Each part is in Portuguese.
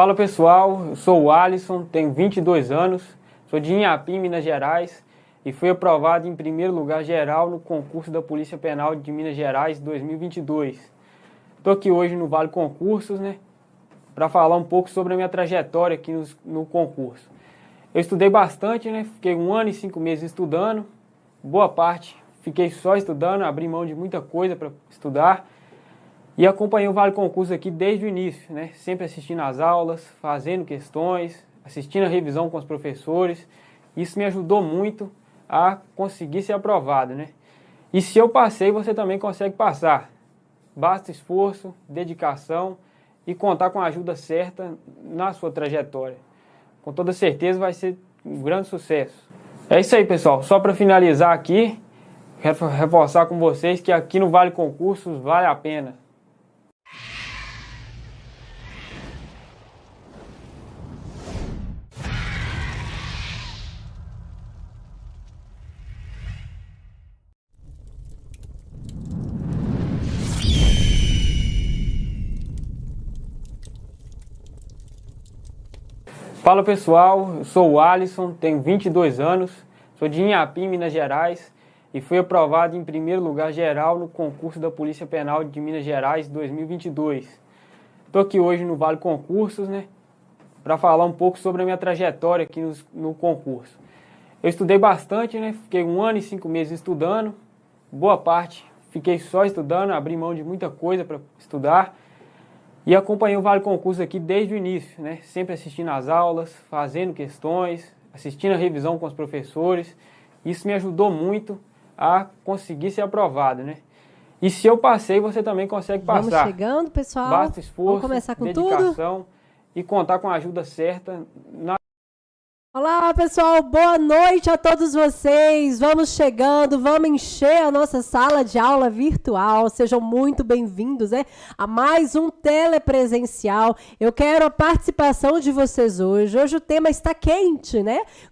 Fala pessoal, eu sou o Alisson, tenho 22 anos, sou de Inhapim, Minas Gerais e fui aprovado em primeiro lugar geral no concurso da Polícia Penal de Minas Gerais 2022. Estou aqui hoje no Vale Concursos, para falar um pouco sobre a minha trajetória aqui no concurso. Eu estudei bastante, fiquei 1 ano e 5 meses estudando, boa parte fiquei só estudando, abri mão de muita coisa para estudar. E acompanhei o Vale Concurso aqui desde o início, sempre assistindo às aulas, fazendo questões, assistindo a revisão com os professores. Isso me ajudou muito a conseguir ser aprovado, E se eu passei, você também consegue passar. Basta esforço, dedicação e contar com a ajuda certa na sua trajetória. Com toda certeza vai ser um grande sucesso. É isso aí, pessoal. Só para finalizar aqui, quero reforçar com vocês que aqui no Vale Concursos vale a pena. Fala pessoal, eu sou o Alisson, tenho 22 anos, sou de Inhapim, Minas Gerais e fui aprovado em primeiro lugar geral no concurso da Polícia Penal de Minas Gerais 2022. Estou aqui hoje no Vale Concursos, para falar um pouco sobre a minha trajetória aqui no concurso. Eu estudei bastante, fiquei 1 ano e 5 meses estudando, boa parte fiquei só estudando, abri mão de muita coisa para estudar. E acompanhei o Vale Concurso aqui desde o início, sempre assistindo às aulas, fazendo questões, assistindo a revisão com os professores. Isso me ajudou muito a conseguir ser aprovado, E se eu passei, você também consegue passar. Vamos chegando, pessoal. Basta esforço, vamos começar com dedicação e contar com a ajuda certa na... Olá, pessoal, boa noite a todos vocês. Vamos chegando, vamos encher a nossa sala de aula virtual. Sejam muito bem-vindos, a mais um telepresencial. Eu quero a participação de vocês hoje. Hoje o tema está quente,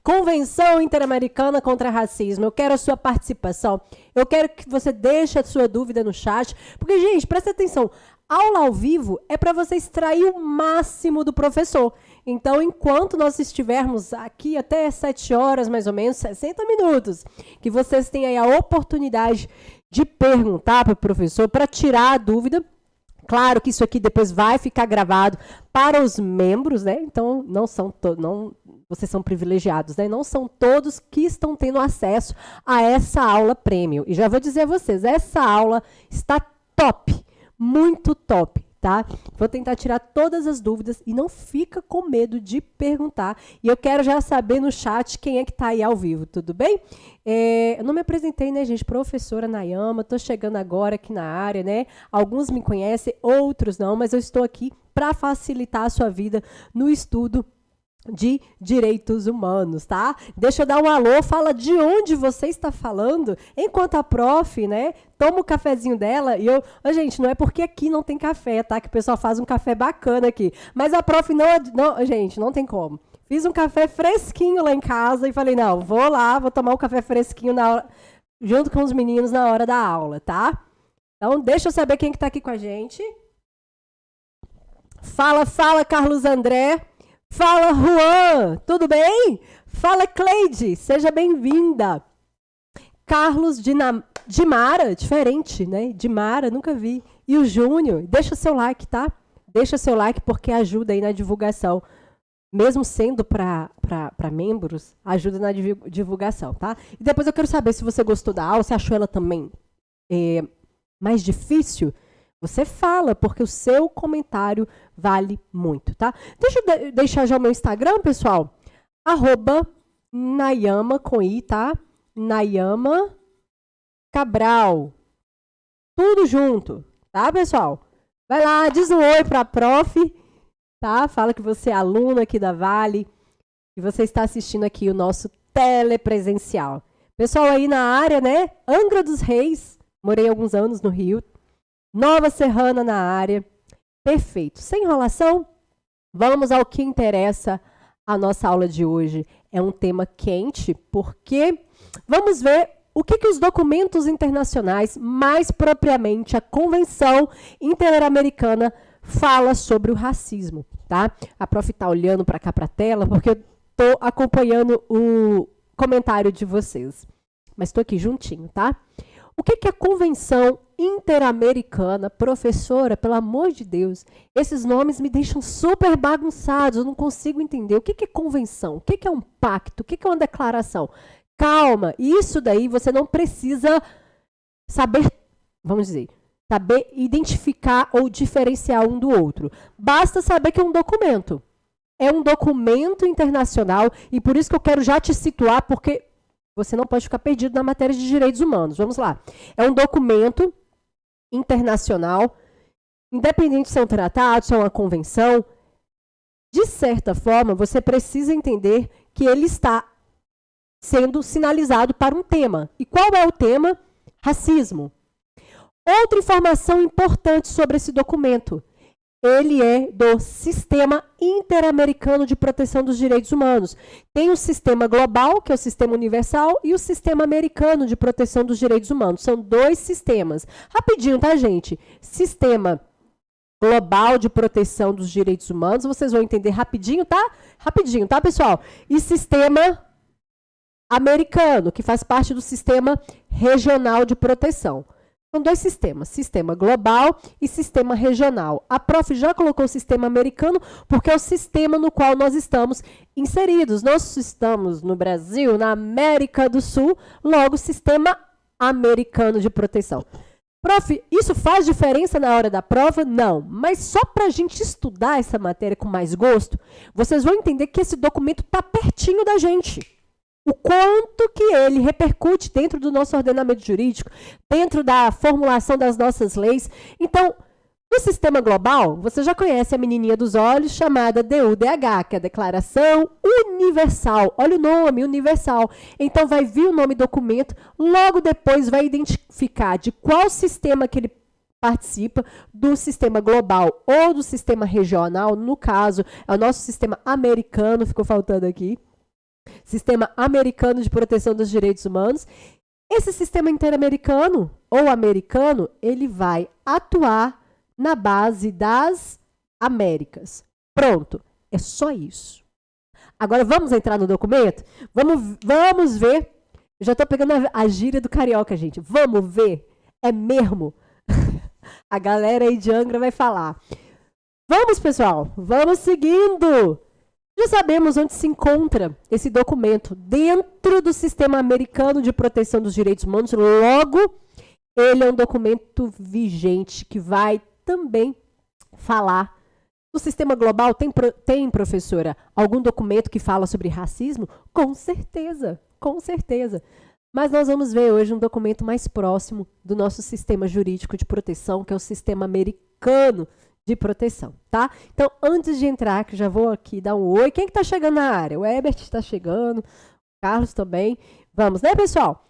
Convenção Interamericana contra Racismo. Eu quero a sua participação. Eu quero que você deixe a sua dúvida no chat, porque, gente, presta atenção. Aula ao vivo é para você extrair o máximo do professor. Então, enquanto nós estivermos aqui até 7 horas, mais ou menos, 60 minutos, que vocês tenham aí a oportunidade de perguntar para o professor, para tirar a dúvida. Claro que isso aqui depois vai ficar gravado para os membros, Então, não são vocês são privilegiados, Não são todos que estão tendo acesso a essa aula premium. E já vou dizer a vocês, essa aula está top, muito top. Tá? Vou tentar tirar todas as dúvidas e não fica com medo de perguntar. E eu quero já saber no chat quem é que está aí ao vivo, tudo bem? Eu não me apresentei, gente? Professora Nayama, estou chegando agora aqui na área, Alguns me conhecem, outros não, mas eu estou aqui para facilitar a sua vida no estudo de direitos humanos, tá? Deixa eu dar um alô, fala de onde você está falando, enquanto a prof, toma o cafezinho dela e eu... gente, não é porque aqui não tem café, tá? Que o pessoal faz um café bacana aqui, mas a prof não, gente, não tem como. Fiz um café fresquinho lá em casa e falei, não, vou lá, vou tomar um café fresquinho junto com os meninos na hora da aula, tá? Então, deixa eu saber quem que tá aqui com a gente. Fala, Carlos André. Fala, Juan, tudo bem? Fala, Cleide, seja bem-vinda. Carlos de Mara, diferente, De Mara, nunca vi. E o Júnior, deixa o seu like, tá? Deixa o seu like porque ajuda aí na divulgação. Mesmo sendo para membros, ajuda na divulgação, tá? E depois eu quero saber se você gostou da aula, se achou ela também mais difícil. Você fala, porque o seu comentário vale muito, tá? Deixa eu deixar já o meu Instagram, pessoal. @Nayama, com I, tá? Nayama Cabral. Tudo junto, tá, pessoal? Vai lá, diz um oi pra prof, tá? Fala que você é aluno aqui da Vale e você está assistindo aqui o nosso telepresencial. Pessoal aí na área, Angra dos Reis, morei alguns anos no Rio. Nova Serrana na área. Perfeito. Sem enrolação, vamos ao que interessa a nossa aula de hoje. É um tema quente, porque vamos ver o que os documentos internacionais, mais propriamente a Convenção Interamericana fala sobre o racismo, tá? A prof tá olhando para cá para a tela porque eu tô acompanhando o comentário de vocês. Mas estou aqui juntinho, tá? O que é a Convenção Interamericana? Professora, pelo amor de Deus, esses nomes me deixam super bagunçados, eu não consigo entender. O que é convenção? O que é um pacto? O que é uma declaração? Calma, isso daí você não precisa saber, vamos dizer, saber identificar ou diferenciar um do outro. Basta saber que é um documento. É um documento internacional e por isso que eu quero já te situar, porque você não pode ficar perdido na matéria de direitos humanos. Vamos lá. É um documento internacional, independente se é um tratado, se é uma convenção. De certa forma, você precisa entender que ele está sendo sinalizado para um tema. E qual é o tema? Racismo. Outra informação importante sobre esse documento. Ele é do Sistema Interamericano de Proteção dos Direitos Humanos. Tem o Sistema Global, que é o Sistema Universal, e o Sistema Americano de Proteção dos Direitos Humanos. São dois sistemas. Rapidinho, tá, gente? Sistema Global de Proteção dos Direitos Humanos, vocês vão entender rapidinho, tá? Rapidinho, tá, pessoal? E Sistema Americano, que faz parte do Sistema Regional de Proteção. São dois sistemas, sistema global e sistema regional. A prof já colocou o sistema americano porque é o sistema no qual nós estamos inseridos. Nós estamos no Brasil, na América do Sul, logo sistema americano de proteção. Prof, isso faz diferença na hora da prova? Não, mas só para a gente estudar essa matéria com mais gosto, vocês vão entender que esse documento está pertinho da gente. O quanto que ele repercute dentro do nosso ordenamento jurídico, dentro da formulação das nossas leis. Então, no sistema global, você já conhece a menininha dos olhos, chamada DUDH, que é a Declaração Universal. Olha o nome, universal. Então, vai vir o nome documento, logo depois vai identificar de qual sistema que ele participa, do sistema global ou do sistema regional. No caso, é o nosso sistema americano, ficou faltando aqui. Sistema Americano de Proteção dos Direitos Humanos. Esse sistema interamericano ou americano, ele vai atuar na base das Américas. Pronto, é só isso. Agora vamos entrar no documento? Vamos ver. Eu já estou pegando a gíria do carioca, gente. Vamos ver? É mesmo? A galera aí de Angra vai falar. Vamos, pessoal, vamos seguindo. Já sabemos onde se encontra esse documento, dentro do Sistema Americano de Proteção dos Direitos Humanos. Logo, ele é um documento vigente que vai também falar. No sistema global, tem, professora, algum documento que fala sobre racismo? Com certeza, com certeza. Mas nós vamos ver hoje um documento mais próximo do nosso sistema jurídico de proteção, que é o Sistema Americano de Proteção, tá? Então, antes de entrar, que já vou aqui dar um oi. Quem que tá chegando na área? O Ebert está chegando, o Carlos também. Vamos, né, pessoal?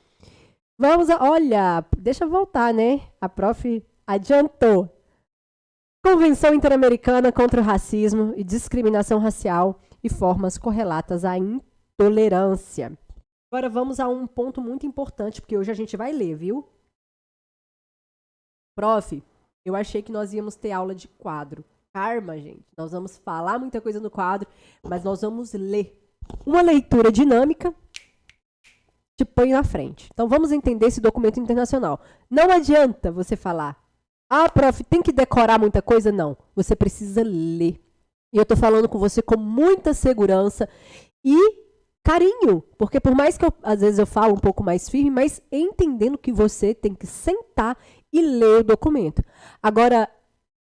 Vamos, olha, deixa eu voltar, né? A prof adiantou. Convenção Interamericana contra o Racismo e Discriminação Racial e Formas Correlatas à Intolerância. Agora vamos a um ponto muito importante, porque hoje a gente vai ler, viu? Prof, eu achei que nós íamos ter aula de quadro. Karma, gente. Nós vamos falar muita coisa no quadro, mas nós vamos ler. Uma leitura dinâmica te põe na frente. Então, vamos entender esse documento internacional. Não adianta você falar, prof, tem que decorar muita coisa? Não. Você precisa ler. E eu tô falando com você com muita segurança e carinho. Porque por mais que às vezes eu falo um pouco mais firme, mas entendendo que você tem que sentar e ler o documento. Agora,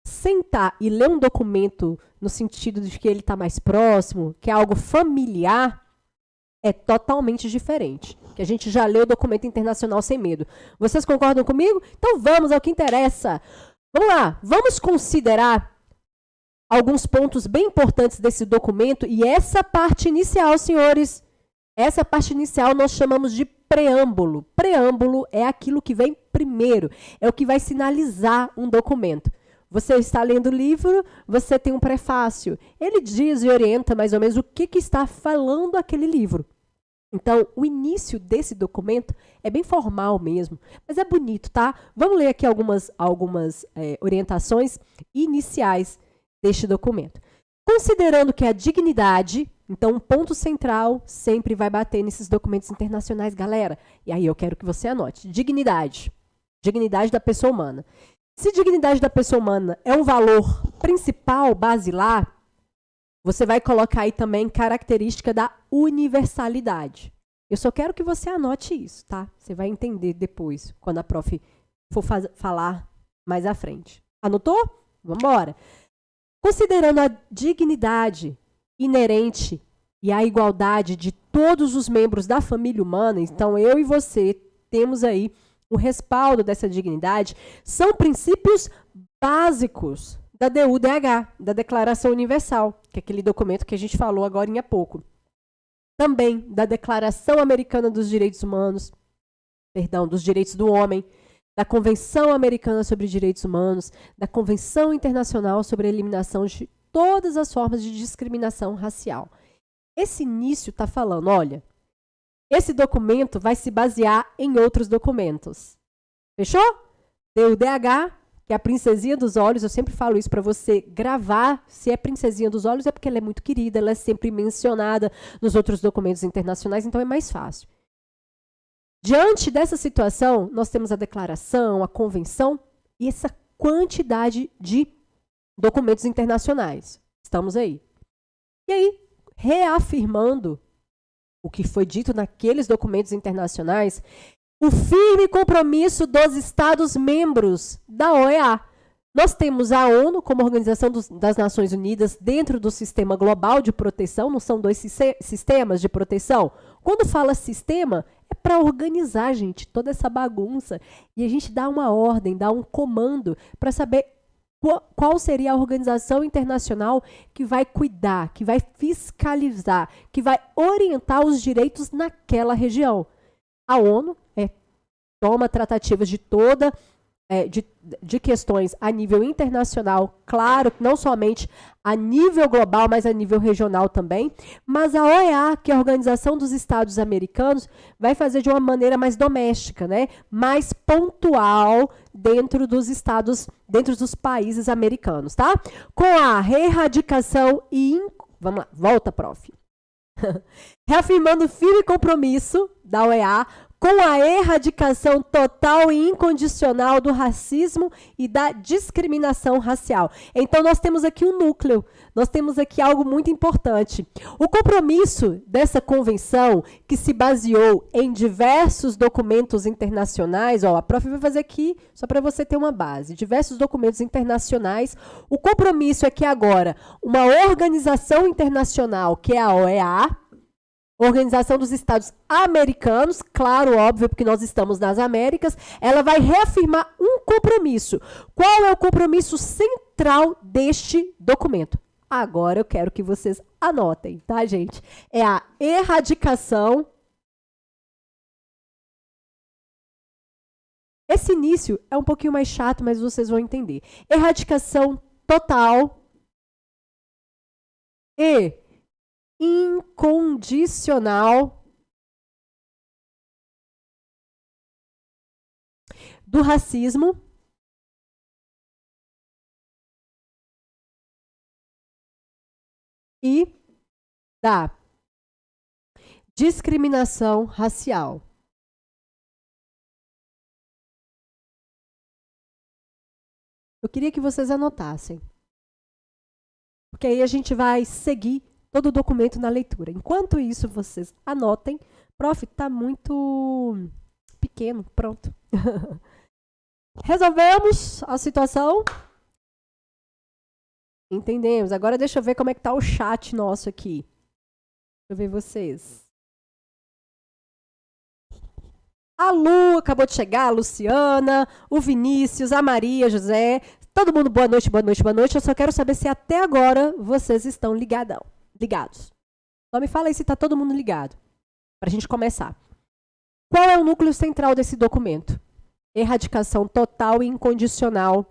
sentar e ler um documento no sentido de que ele está mais próximo, que é algo familiar, é totalmente diferente. Que a gente já leu o documento internacional sem medo. Vocês concordam comigo? Então vamos ao que interessa. Vamos lá, vamos considerar alguns pontos bem importantes desse documento e essa parte inicial, senhores, essa parte inicial nós chamamos de preâmbulo. Preâmbulo é aquilo que vem primeiro, é o que vai sinalizar um documento. Você está lendo o livro, você tem um prefácio. Ele diz e orienta mais ou menos o que está falando aquele livro. Então, o início desse documento é bem formal mesmo, mas é bonito, tá? Vamos ler aqui algumas orientações iniciais deste documento. Considerando que a dignidade, então um ponto central sempre vai bater nesses documentos internacionais, galera. E aí eu quero que você anote. Dignidade. Dignidade da pessoa humana. Se dignidade da pessoa humana é um valor principal, basilar, você vai colocar aí também característica da universalidade. Eu só quero que você anote isso, tá? Você vai entender depois, quando a prof for falar mais à frente. Anotou? Vamos embora. Considerando a dignidade inerente e a igualdade de todos os membros da família humana, então eu e você temos aí o respaldo dessa dignidade, são princípios básicos da DUDH, da Declaração Universal, que é aquele documento que a gente falou agora há pouco. Também da Declaração Americana dos Direitos Humanos, dos Direitos do Homem, da Convenção Americana sobre Direitos Humanos, da Convenção Internacional sobre a Eliminação de todas as formas de discriminação racial. Esse início está falando, olha, esse documento vai se basear em outros documentos. Fechou? DUDH, que é a princesinha dos olhos, eu sempre falo isso para você gravar, se é princesinha dos olhos é porque ela é muito querida, ela é sempre mencionada nos outros documentos internacionais, então é mais fácil. Diante dessa situação, nós temos a declaração, a convenção e essa quantidade de documentos internacionais. Estamos aí. E aí, reafirmando o que foi dito naqueles documentos internacionais, o firme compromisso dos Estados-membros da OEA. Nós temos a ONU como Organização das Nações Unidas dentro do sistema global de proteção, não são dois sistemas de proteção? Quando fala sistema, é para organizar, gente, toda essa bagunça. E a gente dá uma ordem, dá um comando para saber qual seria a organização internacional que vai cuidar, que vai fiscalizar, que vai orientar os direitos naquela região. A ONU toma tratativas de de questões a nível internacional, claro, não somente a nível global, mas a nível regional também. Mas a OEA, que é a Organização dos Estados Americanos, vai fazer de uma maneira mais doméstica, né? Mais pontual dentro dos estados, dentro dos países americanos, tá? Com a erradicação vamos lá, volta, prof. Reafirmando o firme compromisso da OEA com a erradicação total e incondicional do racismo e da discriminação racial. Então, nós temos aqui um núcleo, nós temos aqui algo muito importante. O compromisso dessa convenção, que se baseou em diversos documentos internacionais, a prof vai fazer aqui, só para você ter uma base, diversos documentos internacionais. O compromisso é que agora, uma organização internacional, que é a OEA, Organização dos Estados Americanos, claro, óbvio, porque nós estamos nas Américas, ela vai reafirmar um compromisso. Qual é o compromisso central deste documento? Agora eu quero que vocês anotem, tá, gente? É a erradicação. Esse início é um pouquinho mais chato, mas vocês vão entender. Erradicação total e incondicional do racismo e da discriminação racial. Eu queria que vocês anotassem, porque aí a gente vai seguir todo o documento na leitura. Enquanto isso, vocês anotem. Prof, tá muito pequeno. Pronto. Resolvemos a situação? Entendemos. Agora deixa eu ver como é que tá o chat nosso aqui. Deixa eu ver vocês. A Lu acabou de chegar, a Luciana, o Vinícius, a Maria, José. Todo mundo, boa noite, boa noite, boa noite. Eu só quero saber se até agora vocês estão ligados. Só me fala aí se está todo mundo ligado, para a gente começar. Qual é o núcleo central desse documento? Erradicação total e incondicional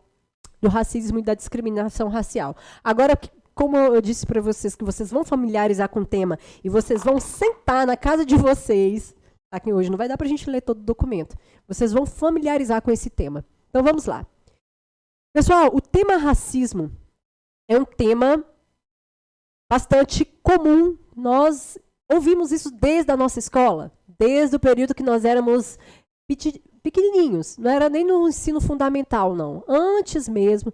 do racismo e da discriminação racial. Agora, como eu disse para vocês, que vocês vão familiarizar com o tema e vocês vão sentar na casa de vocês, aqui hoje não vai dar para a gente ler todo o documento, vocês vão familiarizar com esse tema. Então vamos lá. Pessoal, o tema racismo é um tema bastante comum. Nós ouvimos isso desde a nossa escola, desde o período que nós éramos pequenininhos, não era nem no ensino fundamental, não. Antes mesmo,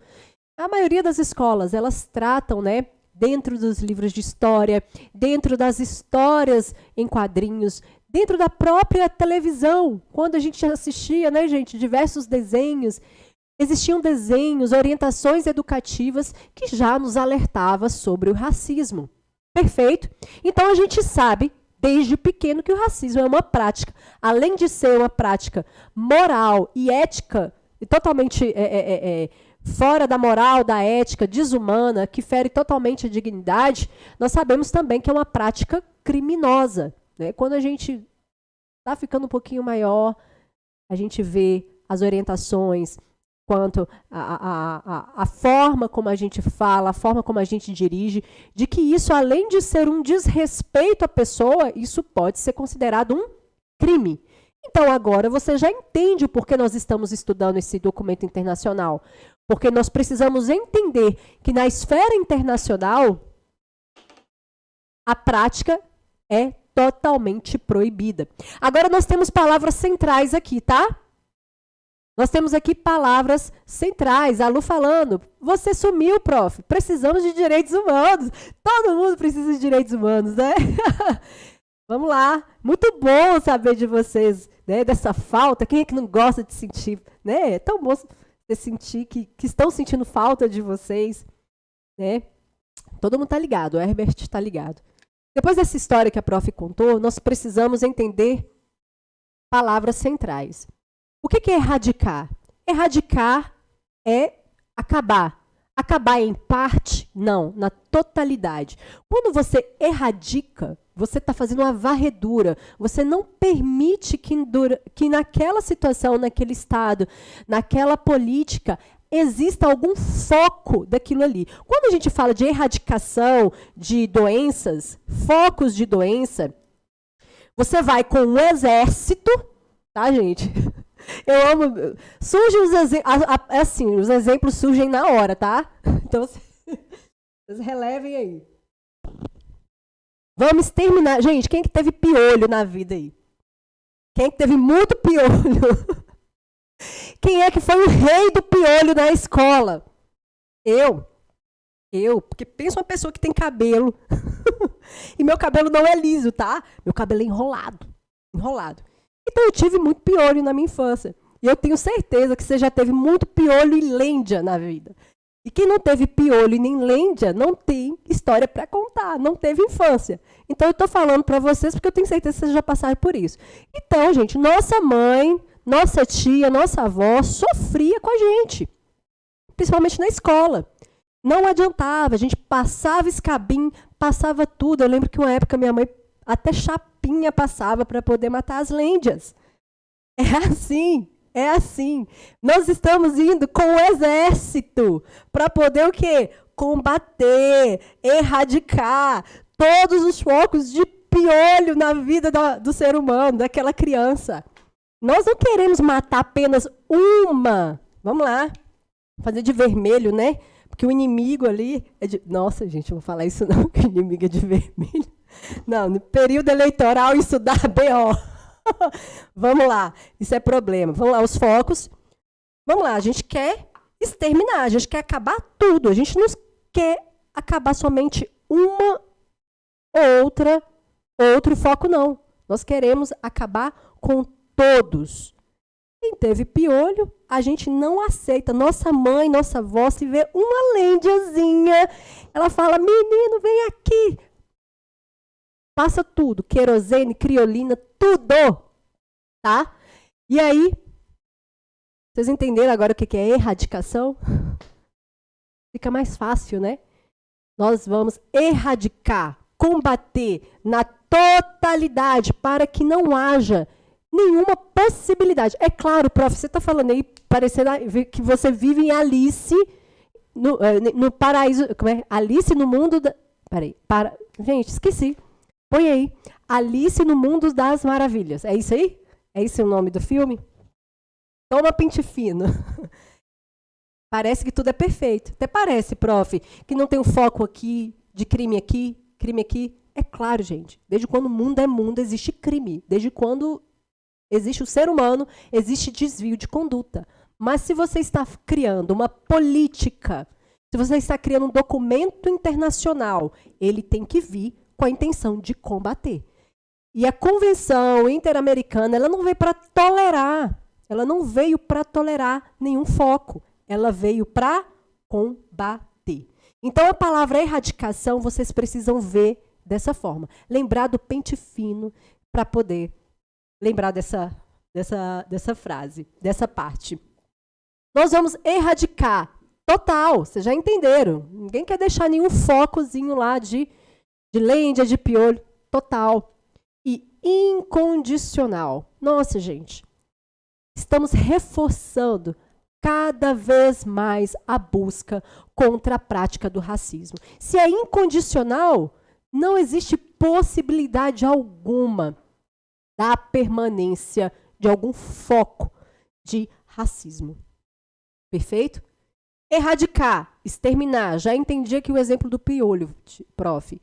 a maioria das escolas, elas tratam, né, dentro dos livros de história, dentro das histórias em quadrinhos, dentro da própria televisão, quando a gente assistia, né, gente, diversos desenhos, existiam desenhos, orientações educativas que já nos alertavam sobre o racismo. Perfeito? Então, a gente sabe, desde pequeno, que o racismo é uma prática, além de ser uma prática moral e ética, e totalmente fora da moral, da ética, desumana, que fere totalmente a dignidade, nós sabemos também que é uma prática criminosa. Né? Quando a gente está ficando um pouquinho maior, a gente vê as orientações, quanto a forma como a gente fala, a forma como a gente dirige, de que isso, além de ser um desrespeito à pessoa, isso pode ser considerado um crime. Então, agora você já entende o porquê nós estamos estudando esse documento internacional. Porque nós precisamos entender que na esfera internacional, a prática é totalmente proibida. Agora, nós temos palavras centrais aqui, tá? Nós temos aqui palavras centrais. A Lu falando, você sumiu, prof. Precisamos de direitos humanos. Todo mundo precisa de direitos humanos, né? Vamos lá. Muito bom saber de vocês, né? Dessa falta. Quem é que não gosta de sentir, né? É tão bom você sentir que estão sentindo falta de vocês, né? Todo mundo tá ligado. O Herbert está ligado. Depois dessa história que a prof contou, nós precisamos entender palavras centrais. O que é erradicar? Erradicar é acabar. Acabar em parte? Não, na totalidade. Quando você erradica, você está fazendo uma varredura. Você não permite que naquela situação, naquele estado, naquela política, exista algum foco daquilo ali. Quando a gente fala de erradicação de doenças, focos de doença, você vai com um exército, tá, gente? Eu amo. Surgem os exemplos. Assim, os exemplos surgem na hora, tá? Então, vocês relevem aí. Vamos terminar. Gente, quem que teve piolho na vida aí? Quem que teve muito piolho? Quem é que foi o rei do piolho na escola? Eu. Porque pensa uma pessoa que tem cabelo. E meu cabelo não é liso, tá? Meu cabelo é enrolado. Enrolado. Então, eu tive muito piolho na minha infância. E eu tenho certeza que você já teve muito piolho e lêndia na vida. E quem não teve piolho e nem lêndia, não tem história para contar, não teve infância. Então, eu estou falando para vocês porque eu tenho certeza que vocês já passaram por isso. Então, gente, nossa mãe, nossa tia, nossa avó sofria com a gente. Principalmente na escola. Não adiantava, a gente passava escabim, passava tudo. Eu lembro que uma época minha mãe até chapinha passava para poder matar as lêndias. É assim. Nós estamos indo com o exército para poder o quê? Combater, erradicar todos os focos de piolho na vida do ser humano, daquela criança. Nós não queremos matar apenas uma. Vamos lá. Fazer de vermelho, né? Porque o inimigo ali é de... Nossa, gente, eu vou falar isso não, que o inimigo é de vermelho. Não, no período eleitoral isso dá B.O. Vamos lá, isso é problema. Vamos lá, os focos. Vamos lá, a gente quer exterminar, a gente quer acabar tudo. A gente não quer acabar somente uma ou outro foco, não. Nós queremos acabar com todos. Quem teve piolho, a gente não aceita. Nossa mãe, nossa avó, se vê uma lêndiazinha, ela fala, menino, vem aqui. Passa tudo, querosene, criolina, tudo, tá? E aí, vocês entenderam agora o que é erradicação? Fica mais fácil, né? Nós vamos erradicar, combater na totalidade para que não haja nenhuma possibilidade. É claro, prof, você está falando aí, parecendo que você vive em Alice no paraíso, como é? Alice no mundo da... Peraí, gente, esqueci. Põe aí. Alice no Mundo das Maravilhas. É isso aí? É esse o nome do filme? Toma pente fino. Parece que tudo é perfeito. Até parece, prof, que não tem um foco aqui, de crime aqui, crime aqui. É claro, gente. Desde quando o mundo é mundo, existe crime. Desde quando existe o ser humano, existe desvio de conduta. Mas se você está criando uma política, se você está criando um documento internacional, ele tem que vir com a intenção de combater. E a Convenção Interamericana, ela não veio para tolerar. Ela não veio para tolerar nenhum foco. Ela veio para combater. Então, a palavra erradicação, vocês precisam ver dessa forma. Lembrar do pente fino para poder lembrar dessa frase, dessa parte. Nós vamos erradicar. Total, vocês já entenderam. Ninguém quer deixar nenhum focozinho lá de lêndia, de piolho. Total. E incondicional. Nossa, gente. Estamos reforçando cada vez mais a busca contra a prática do racismo. Se é incondicional, não existe possibilidade alguma da permanência de algum foco de racismo. Perfeito? Erradicar, exterminar. Já entendi aqui o exemplo do piolho, prof.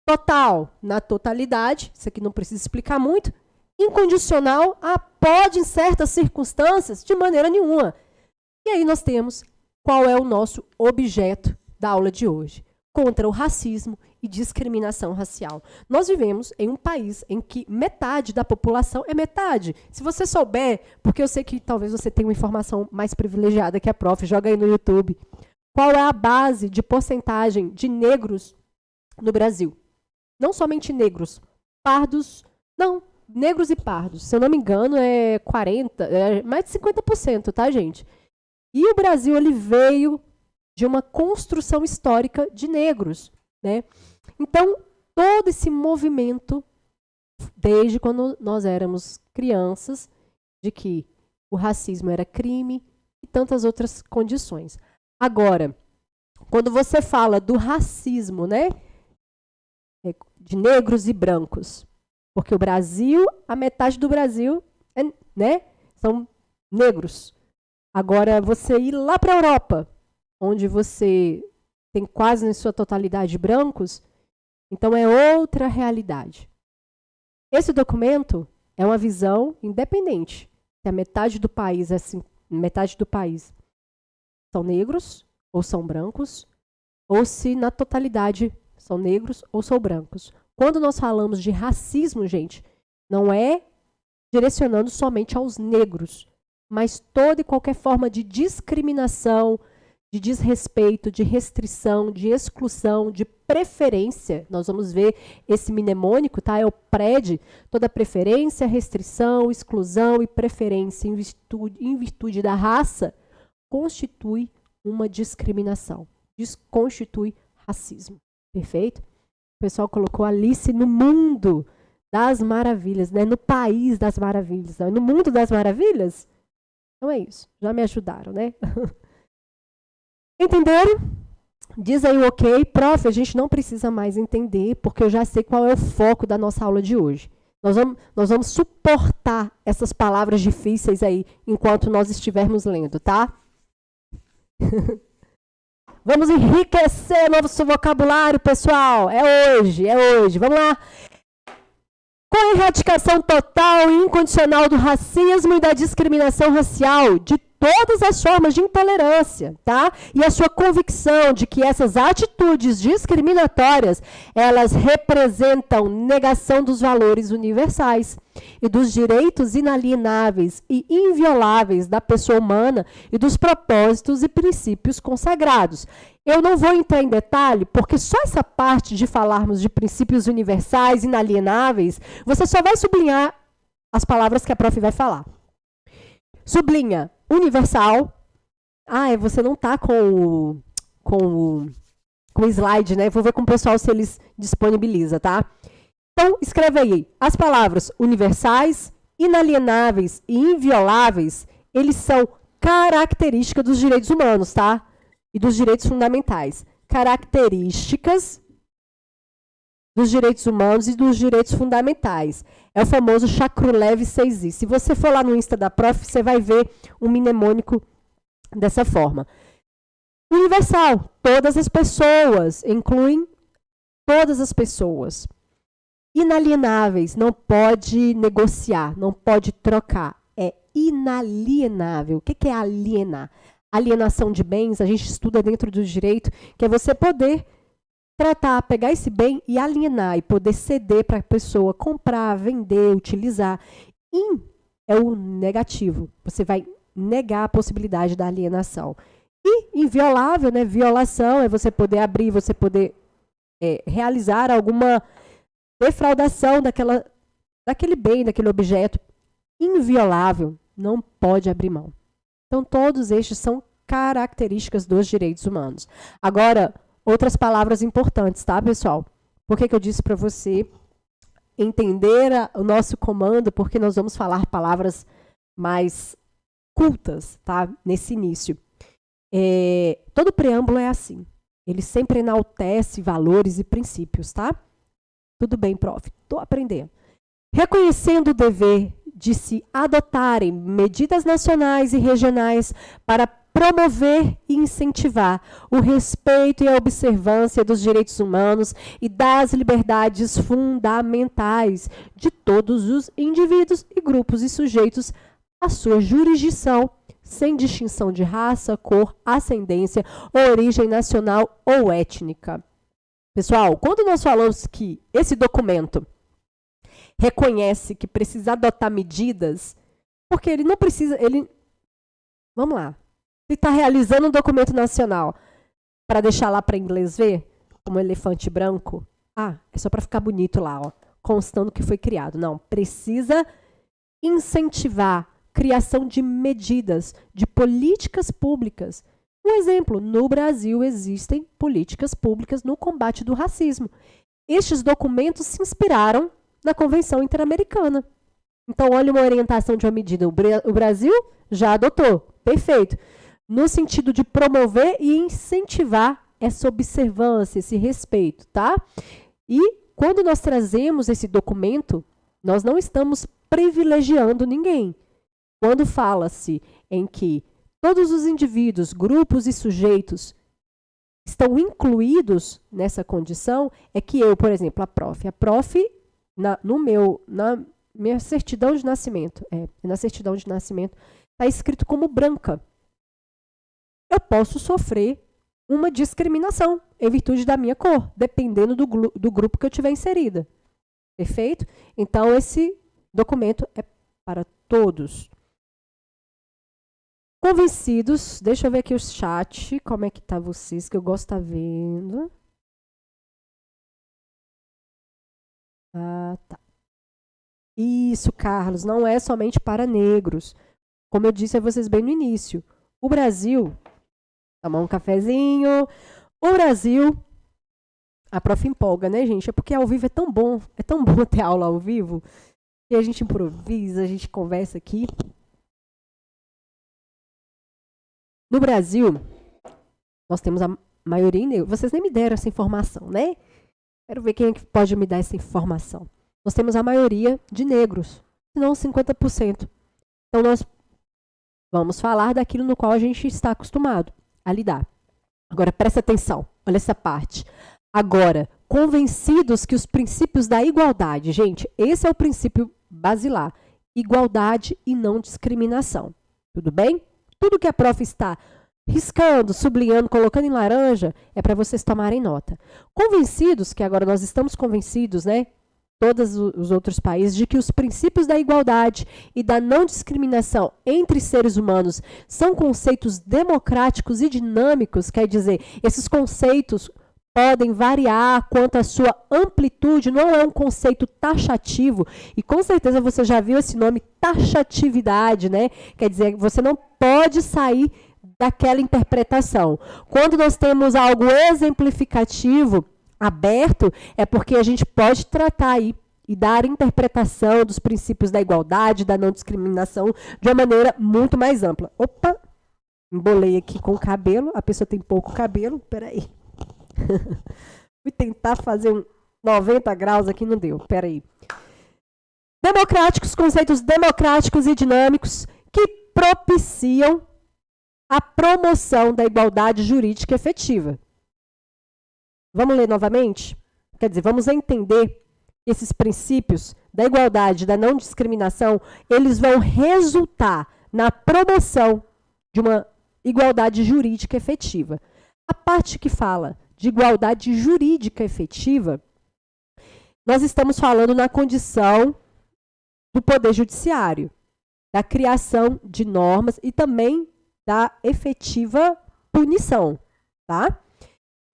Total, na totalidade. Isso aqui não precisa explicar muito. Incondicional, pode em certas circunstâncias, de maneira nenhuma. E aí nós temos qual é o nosso objeto da aula de hoje. Contra o racismo e discriminação racial. Nós vivemos em um país em que metade da população é metade. Se você souber, porque eu sei que talvez você tenha uma informação mais privilegiada que a prof, joga aí no YouTube. Qual é a base de porcentagem de negros no Brasil? Não somente negros, pardos, não, negros e pardos. Se eu não me engano, é 40%, é mais de 50%, tá, gente? E o Brasil, ele veio de uma construção histórica de negros, né? Então, todo esse movimento, desde quando nós éramos crianças, de que o racismo era crime e tantas outras condições. Agora, quando você fala do racismo, né, de negros e brancos, porque o Brasil, a metade do Brasil, né, são negros. Agora, você ir lá para a Europa, onde você tem quase em sua totalidade brancos, então é outra realidade. Esse documento é uma visão independente. Se a metade do país são negros ou são brancos, ou se na totalidade são negros ou são brancos. Quando nós falamos de racismo, gente, não é direcionando somente aos negros, mas toda e qualquer forma de discriminação, de desrespeito, de restrição, de exclusão, de preferência. Nós vamos ver esse mnemônico, tá? É o PRED, toda preferência, restrição, exclusão e preferência em virtude da raça, constitui uma discriminação, constitui racismo. Perfeito? O pessoal colocou Alice no mundo das maravilhas, né? No país das maravilhas, né? No mundo das maravilhas? Então é isso, já me ajudaram, né? Entenderam? Diz aí o ok. Prof, a gente não precisa mais entender, porque eu já sei qual é o foco da nossa aula de hoje. Nós vamos suportar essas palavras difíceis aí, enquanto nós estivermos lendo, tá? Vamos enriquecer nosso vocabulário, pessoal. É hoje. Vamos lá. Com a erradicação total e incondicional do racismo e da discriminação racial, de todas as formas de intolerância, tá? E a sua convicção de que essas atitudes discriminatórias, elas representam negação dos valores universais e dos direitos inalienáveis e invioláveis da pessoa humana e dos propósitos e princípios consagrados. Eu não vou entrar em detalhe, porque só essa parte de falarmos de princípios universais, inalienáveis, você só vai sublinhar as palavras que a prof vai falar. Sublinha universal. Você não está com o slide, né? Vou ver com o pessoal se eles disponibilizam, tá? Então, escreve aí. As palavras universais, inalienáveis e invioláveis, eles são características dos direitos humanos, tá? e dos direitos fundamentais. Características dos direitos humanos e dos direitos fundamentais. É o famoso Chakrulev 6i. Se você for lá no Insta da Prof, você vai ver um mnemônico dessa forma. Universal. Todas as pessoas, incluem todas as pessoas. Inalienáveis. Não pode negociar, não pode trocar. É inalienável. O que é alienar? Alienação de bens, a gente estuda dentro do direito, que é você poder tratar, pegar esse bem e alienar, e poder ceder para a pessoa comprar, vender, utilizar. In é o negativo. Você vai negar a possibilidade da alienação. E inviolável, né? Violação é você poder abrir, você poder realizar alguma defraudação daquele bem, daquele objeto. Inviolável, não pode abrir mão. Então, todos estes são características dos direitos humanos. Agora, outras palavras importantes, tá, pessoal? Por que eu disse para você entender o nosso comando? Porque nós vamos falar palavras mais cultas, tá? Nesse início. Todo preâmbulo é assim. Ele sempre enaltece valores e princípios, tá? Tudo bem, prof. Estou aprendendo. Reconhecendo o dever de se adotarem medidas nacionais e regionais para promover e incentivar o respeito e a observância dos direitos humanos e das liberdades fundamentais de todos os indivíduos e grupos e sujeitos à sua jurisdição, sem distinção de raça, cor, ascendência, origem nacional ou étnica. Pessoal, quando nós falamos que esse documento reconhece que precisa adotar medidas, porque ele não precisa, vamos lá, ele está realizando um documento nacional para deixar lá para inglês ver, como elefante branco, é só para ficar bonito lá, ó, constando que foi criado. Não, precisa incentivar criação de medidas, de políticas públicas. Um exemplo, no Brasil existem políticas públicas no combate do racismo. Estes documentos se inspiraram na Convenção Interamericana. Então, olha uma orientação de uma medida. O Brasil já adotou. Perfeito. No sentido de promover e incentivar essa observância, esse respeito, tá? E quando nós trazemos esse documento, nós não estamos privilegiando ninguém. Quando fala-se em que todos os indivíduos, grupos e sujeitos estão incluídos nessa condição, é que eu, por exemplo, a prof, na minha certidão de nascimento, na certidão de nascimento, está escrito como branca. Eu posso sofrer uma discriminação em virtude da minha cor, dependendo do grupo que eu tiver inserida. Perfeito? Então, esse documento é para todos. Convencidos, deixa eu ver aqui o chat, como é que tá vocês, que eu gosto de estar vendo. Tá. Isso, Carlos, não é somente para negros. Como eu disse a vocês bem no início, o Brasil, tomar um cafezinho, o Brasil, a prof empolga, né, gente? É porque ao vivo é tão bom ter aula ao vivo, e a gente improvisa, a gente conversa aqui. No Brasil, nós temos a maioria em negro. Vocês nem me deram essa informação, né? Quero ver quem é que pode me dar essa informação. Nós temos a maioria de negros, se não 50%. Então, nós vamos falar daquilo no qual a gente está acostumado a lidar. Agora, presta atenção, olha essa parte. Agora, convencidos que os princípios da igualdade, gente, esse é o princípio basilar, igualdade e não discriminação. Tudo bem? Tudo que a prof está riscando, sublinhando, colocando em laranja, é para vocês tomarem nota. Convencidos, que agora nós estamos convencidos, né? Todos os outros países, de que os princípios da igualdade e da não discriminação entre seres humanos são conceitos democráticos e dinâmicos, quer dizer, esses conceitos podem variar quanto à sua amplitude, não é um conceito taxativo, e com certeza você já viu esse nome, taxatividade, né? Quer dizer, você não pode sair daquela interpretação. Quando nós temos algo exemplificativo, aberto, é porque a gente pode tratar aí e dar interpretação dos princípios da igualdade, da não discriminação, de uma maneira muito mais ampla. Opa! Embolei aqui com o cabelo. A pessoa tem pouco cabelo. Peraí. Fui tentar fazer um 90 graus aqui, não deu. Peraí. Democráticos, conceitos democráticos e dinâmicos que propiciam a promoção da igualdade jurídica efetiva. Vamos ler novamente? Quer dizer, vamos entender esses princípios da igualdade e da não discriminação, eles vão resultar na promoção de uma igualdade jurídica efetiva. A parte que fala de igualdade jurídica efetiva, nós estamos falando na condição do Poder Judiciário, da criação de normas e também da efetiva punição, tá?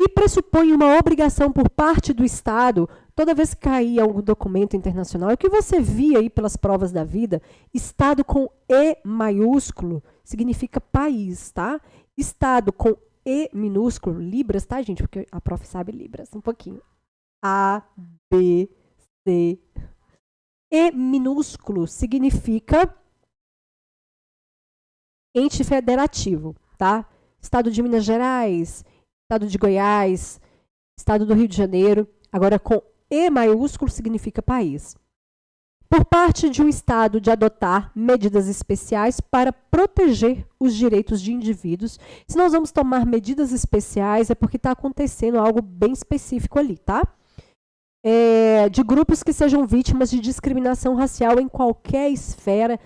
E pressupõe uma obrigação por parte do Estado, toda vez que caía algum documento internacional, o que você via aí pelas provas da vida, Estado com E maiúsculo significa país, tá? Estado com E minúsculo, Libras, tá, gente? Porque a prof sabe Libras, um pouquinho. A, B, C. E minúsculo significa ente federativo, tá? Estado de Minas Gerais, Estado de Goiás, Estado do Rio de Janeiro. Agora, com E maiúsculo significa país. Por parte de um Estado de adotar medidas especiais para proteger os direitos de indivíduos. Se nós vamos tomar medidas especiais, é porque está acontecendo algo bem específico ali, tá? De grupos que sejam vítimas de discriminação racial em qualquer esfera,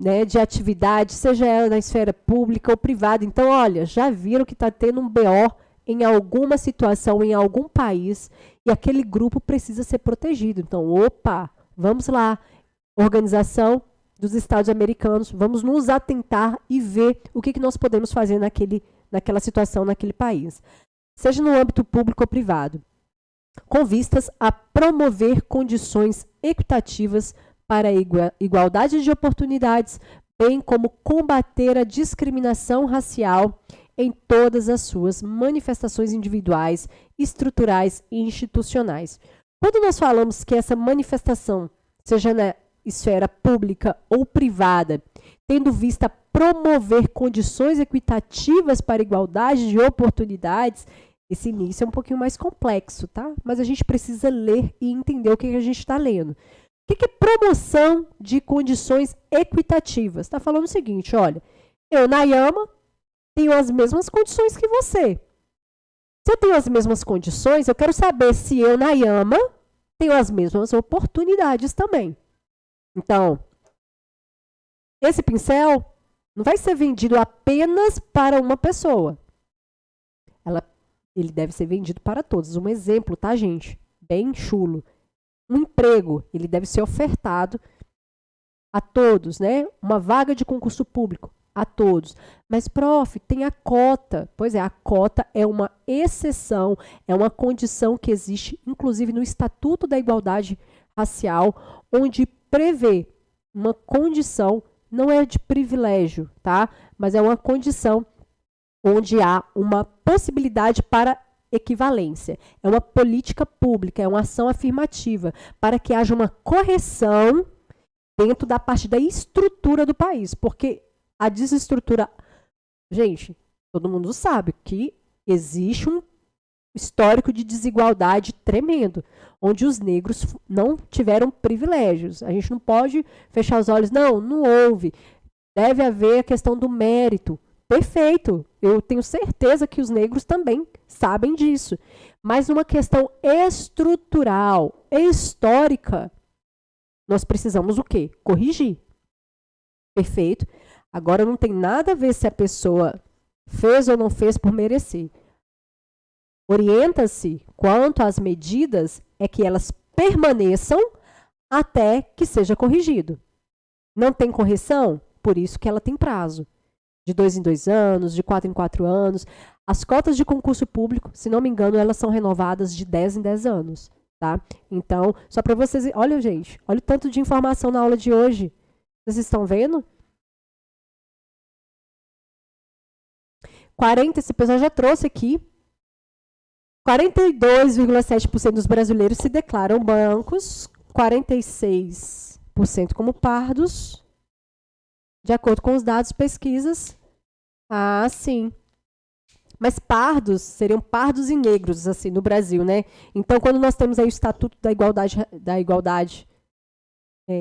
né, de atividade, seja ela na esfera pública ou privada. Então, olha, já viram que está tendo um BO em alguma situação, em algum país, e aquele grupo precisa ser protegido. Então, opa, vamos lá, Organização dos Estados Americanos, vamos nos atentar e ver o que nós podemos fazer naquela situação, naquele país. Seja no âmbito público ou privado, com vistas a promover condições equitativas para a igualdade de oportunidades, bem como combater a discriminação racial em todas as suas manifestações individuais, estruturais e institucionais. Quando nós falamos que essa manifestação, seja na esfera pública ou privada, tendo vista promover condições equitativas para a igualdade de oportunidades, esse início é um pouquinho mais complexo, tá? Mas a gente precisa ler e entender o que a gente está lendo. O que é promoção de condições equitativas? Está falando o seguinte, olha, eu, Nayama, tenho as mesmas condições que você. Se eu tenho as mesmas condições, eu quero saber se eu, Nayama, tenho as mesmas oportunidades também. Então, esse pincel não vai ser vendido apenas para uma pessoa. Ele deve ser vendido para todos. Um exemplo, tá, gente? Bem chulo. Um emprego, ele deve ser ofertado a todos, né? Uma vaga de concurso público, a todos. Mas, prof, tem a cota. Pois é, a cota é uma exceção, é uma condição que existe, inclusive, no Estatuto da Igualdade Racial, onde prevê uma condição, não é de privilégio, tá? Mas é uma condição onde há uma possibilidade para equivalência. É uma política pública, é uma ação afirmativa, para que haja uma correção dentro da parte da estrutura do país, porque a desestrutura... Gente, todo mundo sabe que existe um histórico de desigualdade tremendo, onde os negros não tiveram privilégios. A gente não pode fechar os olhos, não houve. Deve haver a questão do mérito. Perfeito, eu tenho certeza que os negros também sabem disso. Mas numa questão estrutural, histórica, nós precisamos o quê? Corrigir. Perfeito? Agora não tem nada a ver se a pessoa fez ou não fez por merecer. Orienta-se quanto às medidas é que elas permaneçam até que seja corrigido. Não tem correção? Por isso que ela tem prazo. De 2 em 2 anos, de 4 em 4 anos. As cotas de concurso público, se não me engano, elas são renovadas de 10 em 10 anos. Tá? Então, só para vocês... Olha, gente, olha o tanto de informação na aula de hoje. Vocês estão vendo? 40, esse pessoal já trouxe aqui. 42,7% dos brasileiros se declaram brancos, 46% como pardos, de acordo com os dados pesquisas Ah, sim. Mas pardos seriam pardos e negros, assim, no Brasil, né? Então, quando nós temos aí o Estatuto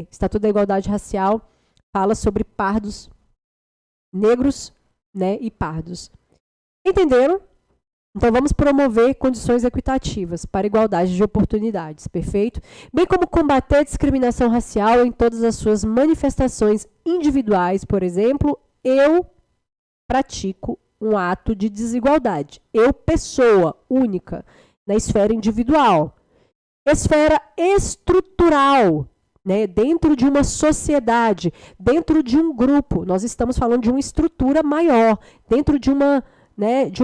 Estatuto da Igualdade Racial, fala sobre pardos, negros, né, e pardos. Entenderam? Então, vamos promover condições equitativas para igualdade de oportunidades, perfeito? Bem como combater a discriminação racial em todas as suas manifestações individuais. Por exemplo, eu pratico um ato de desigualdade. Eu, pessoa única, na esfera individual. Esfera estrutural, né? Dentro de uma sociedade, dentro de um grupo. Nós estamos falando de uma estrutura maior, dentro de uma, né, de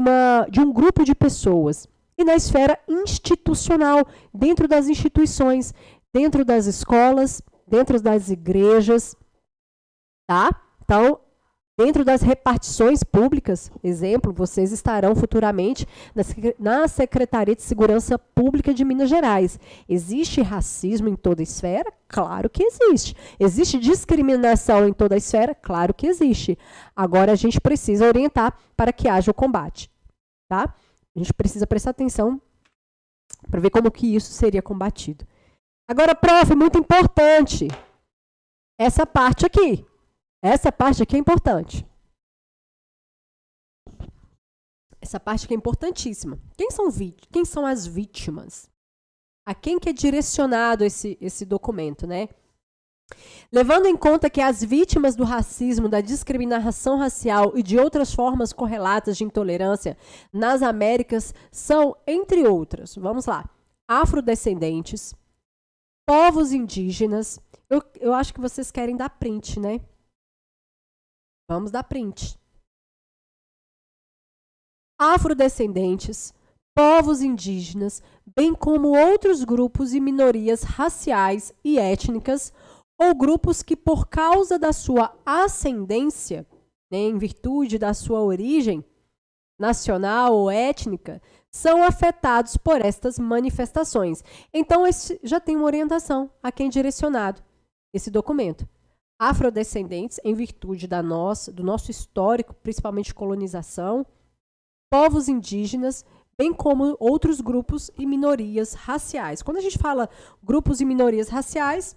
um grupo de pessoas. E na esfera institucional, dentro das instituições, dentro das escolas, dentro das igrejas, tá? Então, dentro das repartições públicas, exemplo, vocês estarão futuramente na Secretaria de Segurança Pública de Minas Gerais. Existe racismo em toda a esfera? Claro que existe. Existe discriminação em toda a esfera? Claro que existe. Agora, a gente precisa orientar para que haja o combate. Tá? A gente precisa prestar atenção para ver como que isso seria combatido. Agora, prof, muito importante, essa parte aqui. Essa parte aqui é importante. Essa parte aqui é importantíssima. Quem são as vítimas? A quem que é direcionado esse documento, né? Levando em conta que as vítimas do racismo, da discriminação racial e de outras formas correlatas de intolerância nas Américas são, entre outras, vamos lá, afrodescendentes, povos indígenas. Eu acho que vocês querem dar print, né? Vamos dar print. Afrodescendentes, povos indígenas, bem como outros grupos e minorias raciais e étnicas, ou grupos que, por causa da sua ascendência, né, em virtude da sua origem nacional ou étnica, são afetados por estas manifestações. Então, esse já tem uma orientação a quem é direcionado esse documento. Afrodescendentes, em virtude do nosso histórico, principalmente colonização, povos indígenas, bem como outros grupos e minorias raciais. Quando a gente fala grupos e minorias raciais,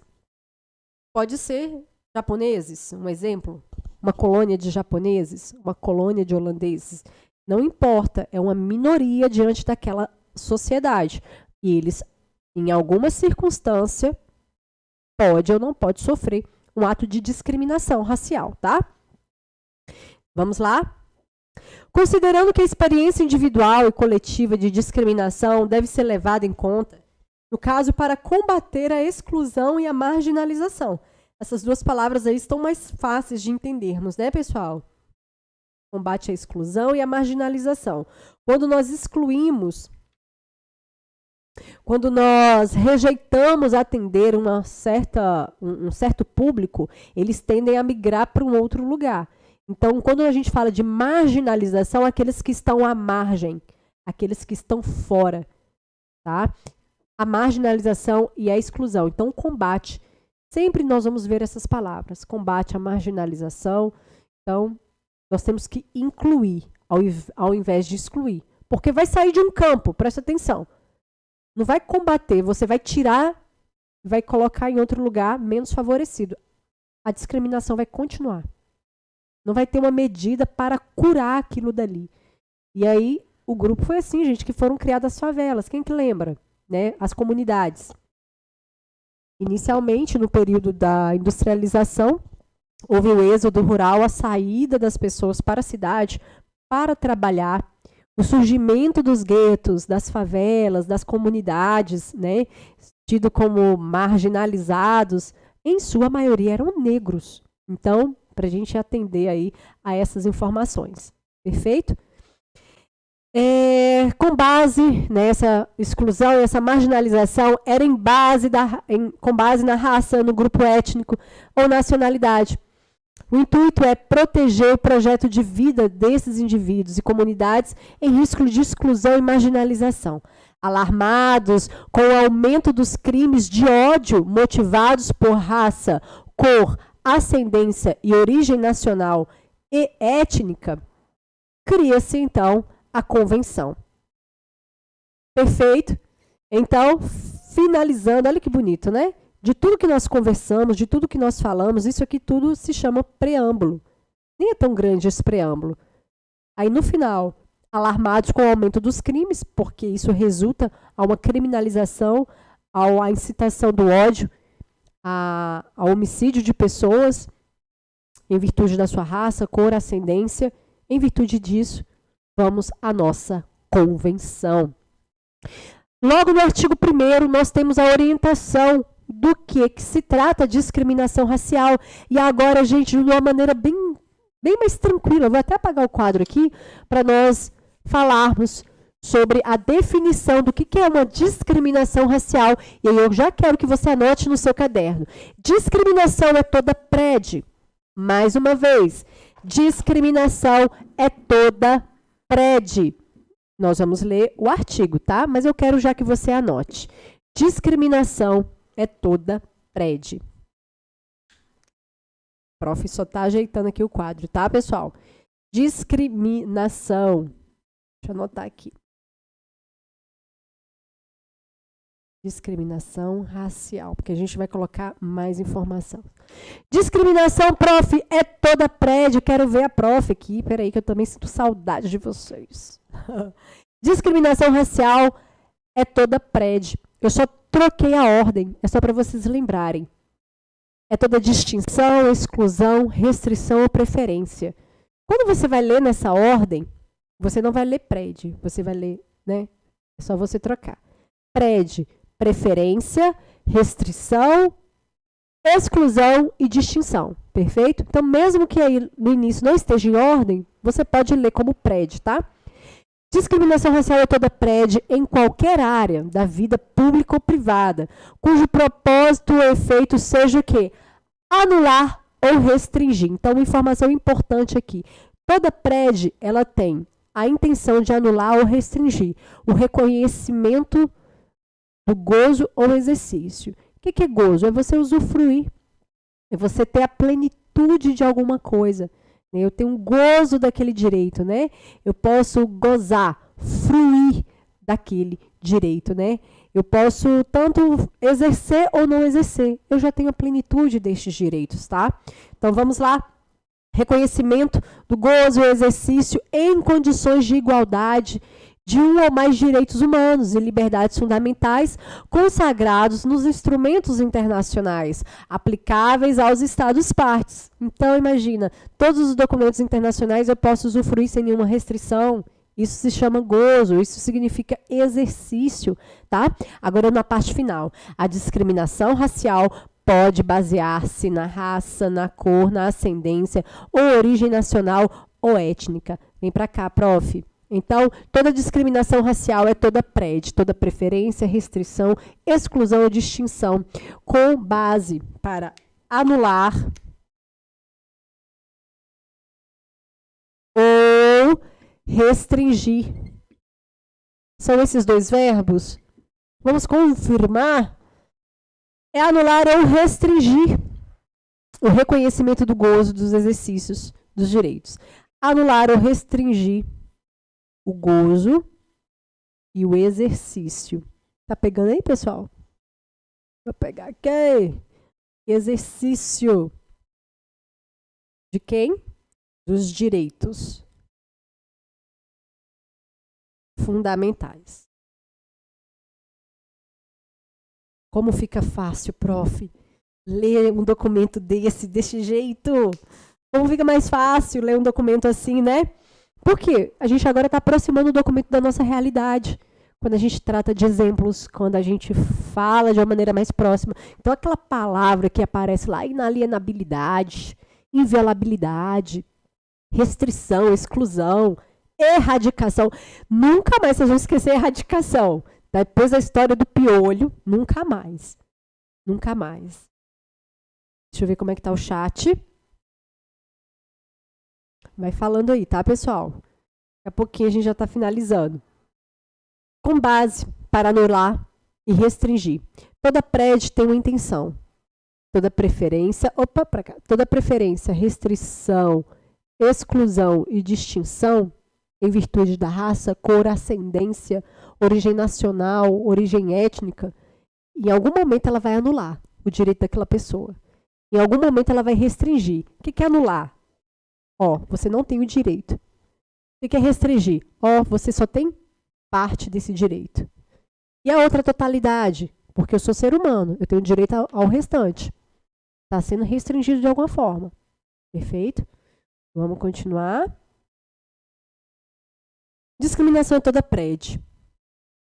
pode ser japoneses, um exemplo, uma colônia de japoneses, uma colônia de holandeses. Não importa, é uma minoria diante daquela sociedade. E eles, em alguma circunstância, pode ou não pode sofrer um ato de discriminação racial, tá? Vamos lá? Considerando que a experiência individual e coletiva de discriminação deve ser levada em conta, no caso, para combater a exclusão e a marginalização. Essas duas palavras aí estão mais fáceis de entendermos, né, pessoal? Combate à exclusão e à marginalização. Quando nós excluímos, quando nós rejeitamos atender um certo público, eles tendem a migrar para um outro lugar. Então, quando a gente fala de marginalização, aqueles que estão à margem, aqueles que estão fora, tá? A marginalização e a exclusão. Então, combate. Sempre nós vamos ver essas palavras. Combate à marginalização. Então, nós temos que incluir, ao invés de excluir. Porque vai sair de um campo, presta atenção. Não vai combater, você vai tirar, vai colocar em outro lugar menos favorecido. A discriminação vai continuar. Não vai ter uma medida para curar aquilo dali. E aí, o grupo foi assim, gente, que foram criadas as favelas. Quem que lembra? Né? As comunidades. Inicialmente, no período da industrialização, houve o êxodo rural, a saída das pessoas para a cidade para trabalhar, o surgimento dos guetos, das favelas, das comunidades, né, tido como marginalizados, em sua maioria eram negros. Então, para a gente atender aí a essas informações. Perfeito? Com base nessa exclusão e essa marginalização, era com base na raça, no grupo étnico ou nacionalidade. O intuito é proteger o projeto de vida desses indivíduos e comunidades em risco de exclusão e marginalização. Alarmados com o aumento dos crimes de ódio motivados por raça, cor, ascendência e origem nacional e étnica, cria-se, então, a convenção. Perfeito? Então, finalizando, olha que bonito, né? De tudo que nós conversamos, de tudo que nós falamos, isso aqui tudo se chama preâmbulo. Nem é tão grande esse preâmbulo. Aí, no final, alarmados com o aumento dos crimes, porque isso resulta a uma criminalização, à incitação do ódio, ao homicídio de pessoas, em virtude da sua raça, cor, ascendência. Em virtude disso, vamos à nossa convenção. Logo no artigo 1º, nós temos a orientação do que se trata a discriminação racial. E agora, gente, de uma maneira bem mais tranquila, eu vou até apagar o quadro aqui, para nós falarmos sobre a definição do que é uma discriminação racial. E aí eu já quero que você anote no seu caderno. Discriminação é toda préde. Mais uma vez, discriminação é toda préde. Nós vamos ler o artigo, tá? Mas eu quero já que você anote. Discriminação é toda préde. O prof só está ajeitando aqui o quadro, tá, pessoal? Discriminação. Deixa eu anotar aqui. Discriminação racial, porque a gente vai colocar mais informação. Discriminação, prof, é toda prédio. Quero ver a prof aqui. Peraí, que eu também sinto saudade de vocês. Discriminação racial é toda prédio. Eu só troquei a ordem, é só para vocês lembrarem. É toda distinção, exclusão, restrição ou preferência. Quando você vai ler nessa ordem, você não vai ler prédio, você vai ler, né? É só você trocar. Prédio, preferência, restrição, exclusão e distinção, perfeito? Então, mesmo que aí no início não esteja em ordem, você pode ler como prédio, tá? Discriminação racial é toda prédio em qualquer área da vida pública ou privada, cujo propósito ou efeito seja o quê? Anular ou restringir. Então, uma informação importante aqui. Toda prédio, ela tem a intenção de anular ou restringir o reconhecimento do gozo ou exercício. O que é gozo? É você usufruir. É você ter a plenitude de alguma coisa. Eu tenho um gozo daquele direito, né? Eu posso gozar, fruir daquele direito, né? Eu posso tanto exercer ou não exercer. Eu já tenho a plenitude destes direitos, tá? Então, vamos lá. Reconhecimento do gozo ou exercício em condições de igualdade de um ou mais direitos humanos e liberdades fundamentais consagrados nos instrumentos internacionais aplicáveis aos Estados-partes. Então, imagina, todos os documentos internacionais eu posso usufruir sem nenhuma restrição. Isso se chama gozo, isso significa exercício, tá? Agora, na parte final, a discriminação racial pode basear-se na raça, na cor, na ascendência ou origem nacional ou étnica. Vem para cá, prof. Então, toda discriminação racial é toda prédio, toda preferência, restrição, exclusão ou distinção, com base para anular ou restringir. São esses dois verbos? Vamos confirmar? É anular ou restringir o reconhecimento do gozo, dos exercícios, dos direitos. Anular ou restringir o gozo e o exercício. Tá pegando aí, pessoal? Vou pegar aqui. Exercício. De quem? Dos direitos fundamentais. Como fica fácil, prof, ler um documento desse jeito? Como fica mais fácil ler um documento assim, né? Porque a gente agora está aproximando o documento da nossa realidade. Quando a gente trata de exemplos, quando a gente fala de uma maneira mais próxima. Então, aquela palavra que aparece lá, inalienabilidade, inviolabilidade, restrição, exclusão, erradicação. Nunca mais vocês vão esquecer erradicação. Depois da história do piolho, nunca mais. Nunca mais. Deixa eu ver como é que tá o chat. Vai falando aí, tá, pessoal? Daqui a pouquinho a gente já está finalizando. Com base para anular e restringir. Toda prédio tem uma intenção. Toda preferência, toda preferência, restrição, exclusão e distinção em virtude da raça, cor, ascendência, origem nacional, origem étnica, em algum momento ela vai anular o direito daquela pessoa. Em algum momento ela vai restringir. O que é anular? Ó, você não tem o direito. O que é restringir? Ó, você só tem parte desse direito. E a outra totalidade? Porque eu sou ser humano, eu tenho direito ao restante. Está sendo restringido de alguma forma. Perfeito? Vamos continuar. Discriminação é toda prédio.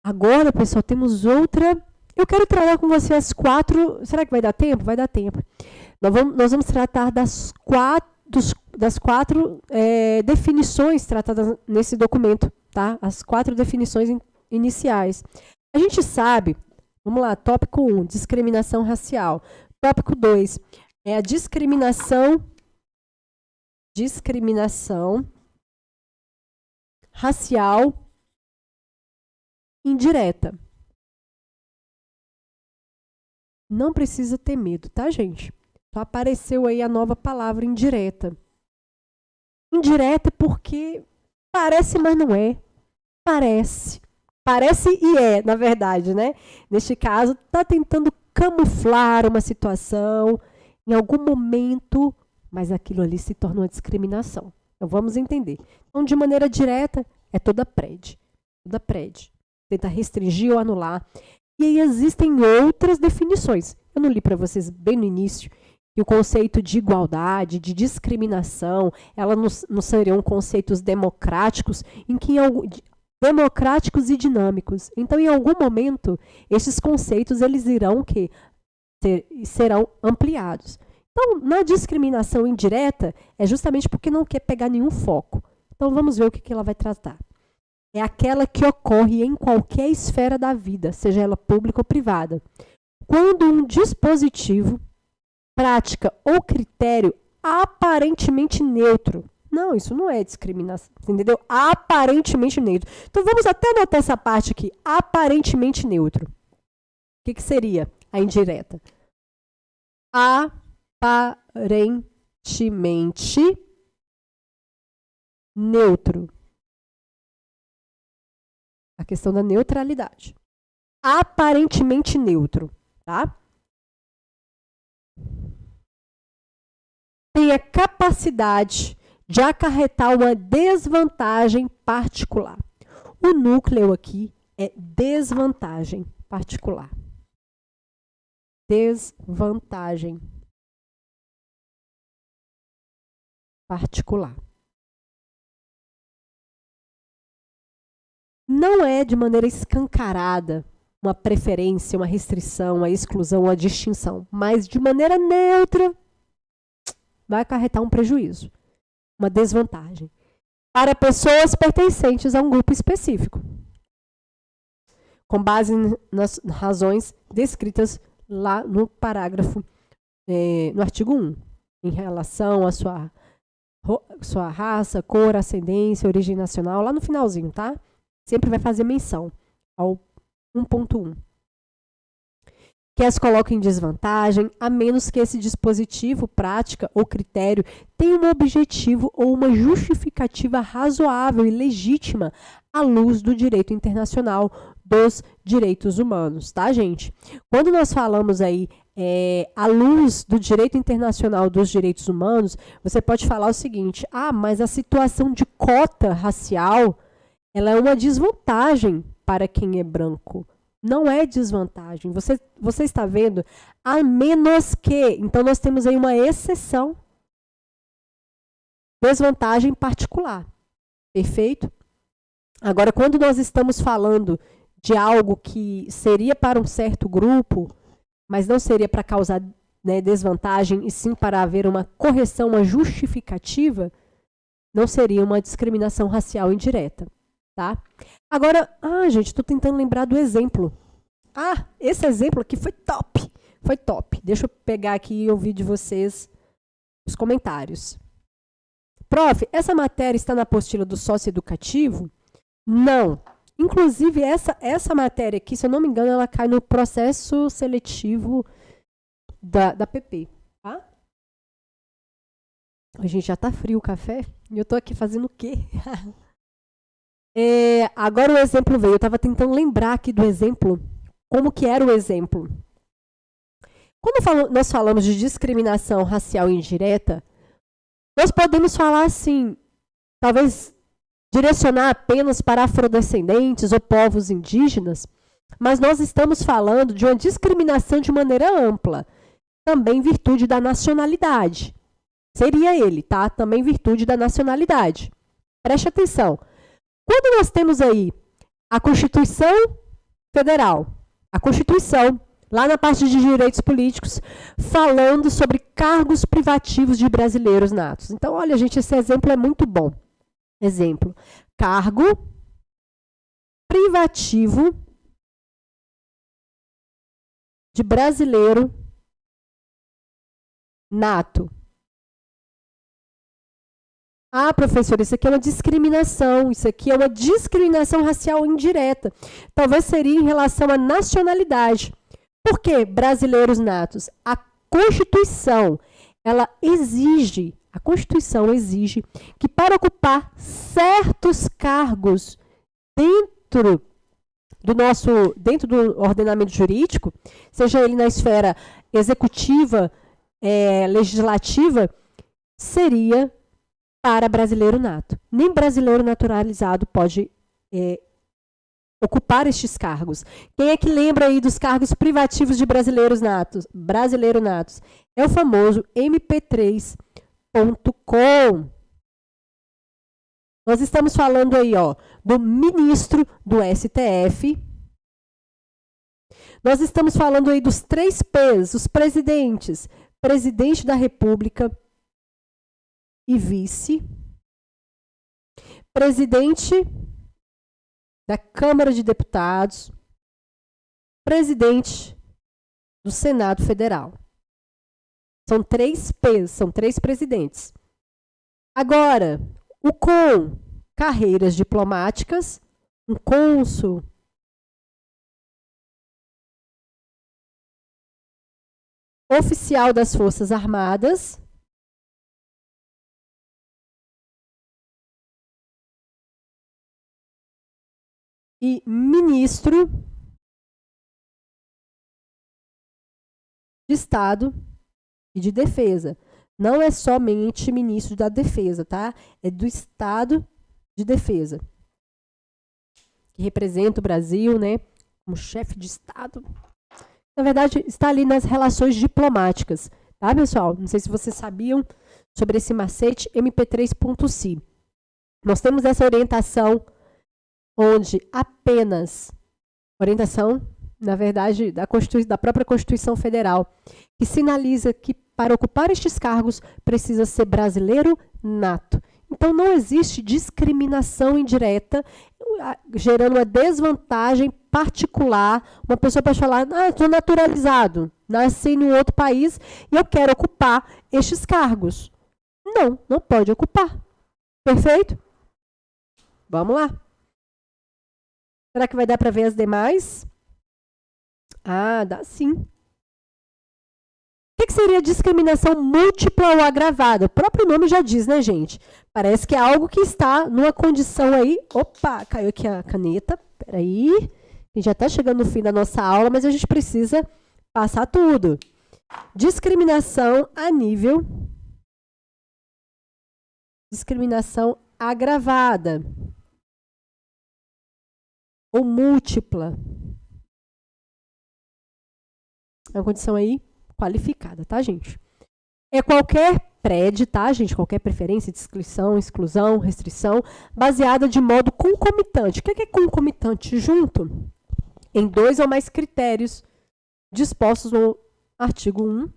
Agora, pessoal, temos outra. Eu quero tratar com você as 4. Será que vai dar tempo? Vai dar tempo. Nós vamos tratar das 4 definições tratadas nesse documento, tá? As 4 definições iniciais. A gente sabe, vamos lá, tópico 1, discriminação racial. Tópico 2, é a discriminação racial indireta. Não precisa ter medo, tá, gente? Só apareceu aí a nova palavra indireta. Indireta porque parece, mas não é. Parece. Parece e é, na verdade, né? Neste caso, está tentando camuflar uma situação em algum momento, mas aquilo ali se torna uma discriminação. Então, vamos entender. Então, de maneira direta, é toda prédio. Toda prédio. Tenta restringir ou anular. E aí existem outras definições. Eu não li para vocês bem no início que o conceito de igualdade, de discriminação, ela não seriam conceitos democráticos, em que democráticos e dinâmicos. Então, em algum momento, esses conceitos eles irão serão ampliados. Então, na discriminação indireta, é justamente porque não quer pegar nenhum foco. Então, vamos ver o que ela vai tratar. É aquela que ocorre em qualquer esfera da vida, seja ela pública ou privada. Quando um dispositivo, prática ou critério aparentemente neutro. Não, isso não é discriminação, entendeu? Aparentemente neutro. Então, vamos até anotar essa parte aqui. Aparentemente neutro. O que seria a indireta? Aparentemente neutro. A questão da neutralidade. Aparentemente neutro, tá? Tem a capacidade de acarretar uma desvantagem particular. O núcleo aqui é desvantagem particular. Desvantagem particular. Não é de maneira escancarada uma preferência, uma restrição, uma exclusão, uma distinção, mas de maneira neutra vai acarretar um prejuízo, uma desvantagem, para pessoas pertencentes a um grupo específico, com base nas razões descritas lá no parágrafo, no artigo 1, em relação à sua raça, cor, ascendência, origem nacional, lá no finalzinho, tá? Sempre vai fazer menção ao 1.1. Que as coloca em desvantagem, a menos que esse dispositivo, prática ou critério tenha um objetivo ou uma justificativa razoável e legítima à luz do direito internacional dos direitos humanos, tá, gente? Quando nós falamos aí à luz do direito internacional dos direitos humanos, você pode falar o seguinte: mas a situação de cota racial ela é uma desvantagem para quem é branco. Não é desvantagem. Você está vendo? A menos que. Então, nós temos aí uma exceção. Desvantagem particular. Perfeito? Agora, quando nós estamos falando de algo que seria para um certo grupo, mas não seria para causar, né, desvantagem, e sim para haver uma correção, uma justificativa, não seria uma discriminação racial indireta. Tá? Agora, gente, estou tentando lembrar do exemplo. Esse exemplo aqui foi top. Foi top. Deixa eu pegar aqui e ouvir de vocês os comentários. Prof, essa matéria está na apostila do socioeducativo? Não. Inclusive, essa matéria aqui, se eu não me engano, ela cai no processo seletivo da PP. Tá? A gente já tá frio o café e eu tô aqui fazendo o quê? Agora o exemplo veio. Eu estava tentando lembrar aqui do exemplo. Como que era o exemplo? Quando nós falamos de discriminação racial indireta, nós podemos falar assim, talvez direcionar apenas para afrodescendentes ou povos indígenas, mas nós estamos falando de uma discriminação de maneira ampla, também em virtude da nacionalidade. Seria ele, tá? Também em virtude da nacionalidade. Preste atenção. Quando nós temos aí a Constituição Federal, a Constituição, lá na parte de direitos políticos, falando sobre cargos privativos de brasileiros natos. Então, olha, gente, esse exemplo é muito bom. Exemplo, cargo privativo de brasileiro nato. Ah, professor, isso aqui é uma discriminação, isso aqui é uma discriminação racial indireta. Talvez seria em relação à nacionalidade. Por que brasileiros natos? A Constituição exige que para ocupar certos cargos dentro do ordenamento jurídico, seja ele na esfera executiva, legislativa, seria para brasileiro nato. Nem brasileiro naturalizado pode ocupar estes cargos. Quem é que lembra aí dos cargos privativos de brasileiros natos? Brasileiro natos. É o famoso mp3.com. Nós estamos falando aí, ó, do ministro do STF. Nós estamos falando aí dos 3 P's, os presidentes. Presidente da República e vice. Presidente da Câmara de Deputados, presidente do Senado Federal. São 3 P's, são 3 presidentes. Agora, o com carreiras diplomáticas, um cônsul, oficial das Forças Armadas, e ministro de Estado e de Defesa. Não é somente ministro da Defesa, tá? É do Estado de Defesa. Que representa o Brasil, né? Como chefe de Estado. Na verdade, está ali nas relações diplomáticas, tá, pessoal? Não sei se vocês sabiam sobre esse macete mp3.si. Nós temos essa orientação onde apenas orientação, na verdade, da própria Constituição Federal, que sinaliza que para ocupar estes cargos precisa ser brasileiro nato. Então, não existe discriminação indireta, gerando uma desvantagem particular. Uma pessoa pode falar, estou naturalizado, nasci em um outro país e eu quero ocupar estes cargos. Não, não pode ocupar. Perfeito? Vamos lá. Será que vai dar para ver as demais? Ah, dá sim. O que seria discriminação múltipla ou agravada? O próprio nome já diz, né, gente? Parece que é algo que está numa condição aí... Opa, caiu aqui a caneta. Peraí. A gente já está chegando no fim da nossa aula, mas a gente precisa passar tudo. Discriminação a nível... Discriminação agravada. Ou múltipla. É uma condição aí qualificada, tá, gente? É qualquer prédio, tá, gente? Qualquer preferência de exclusão, restrição, baseada de modo concomitante. O que é concomitante? Junto em 2 ou mais critérios dispostos no artigo 1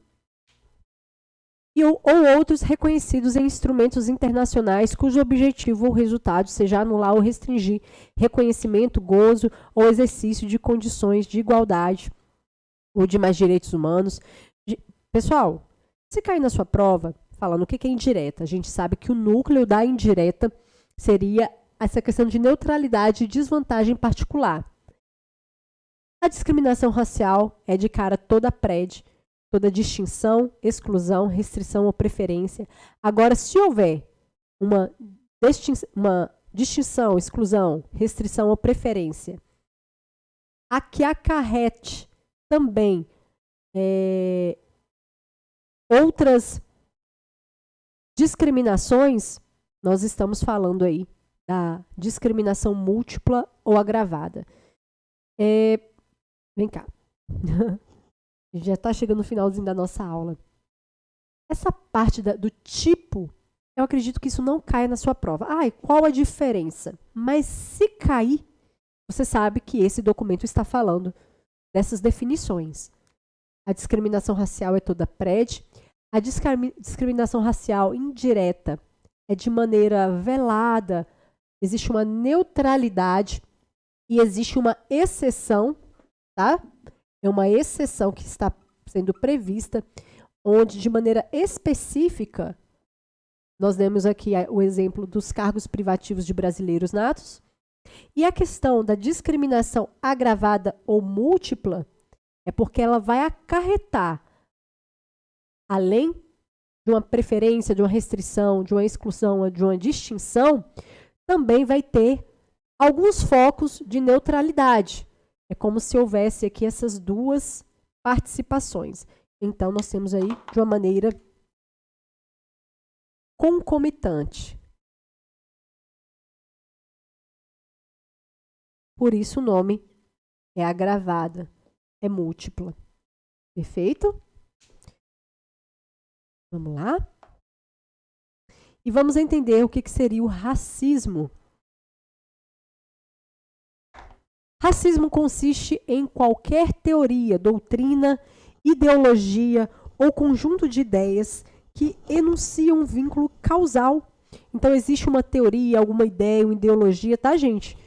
ou outros reconhecidos em instrumentos internacionais cujo objetivo ou resultado seja anular ou restringir reconhecimento, gozo ou exercício de condições de igualdade ou de mais direitos humanos. Pessoal, se cair na sua prova falando o que é indireta, a gente sabe que o núcleo da indireta seria essa questão de neutralidade e desvantagem particular. A discriminação racial é de cara toda prédio, toda distinção, exclusão, restrição ou preferência. Agora, se houver uma distinção, exclusão, restrição ou preferência, a que acarrete também outras discriminações, nós estamos falando aí da discriminação múltipla ou agravada. Vem cá. Já está chegando no finalzinho da nossa aula. Essa parte do tipo, eu acredito que isso não caia na sua prova. Qual a diferença? Mas se cair, você sabe que esse documento está falando dessas definições. A discriminação racial é toda prédia. A discriminação racial indireta é de maneira velada. Existe uma neutralidade e existe uma exceção, tá? É uma exceção que está sendo prevista, onde de maneira específica, nós demos aqui o exemplo dos cargos privativos de brasileiros natos, e a questão da discriminação agravada ou múltipla é porque ela vai acarretar, além de uma preferência, de uma restrição, de uma exclusão, de uma distinção, também vai ter alguns focos de neutralidade. É como se houvesse aqui essas duas participações. Então, nós temos aí de uma maneira concomitante. Por isso o nome é agravada, é múltipla. Perfeito? Vamos lá? E vamos entender o que seria o racismo. Racismo consiste em qualquer teoria, doutrina, ideologia ou conjunto de ideias que enunciam um vínculo causal. Então, existe uma teoria, alguma ideia, uma ideologia, tá, gente?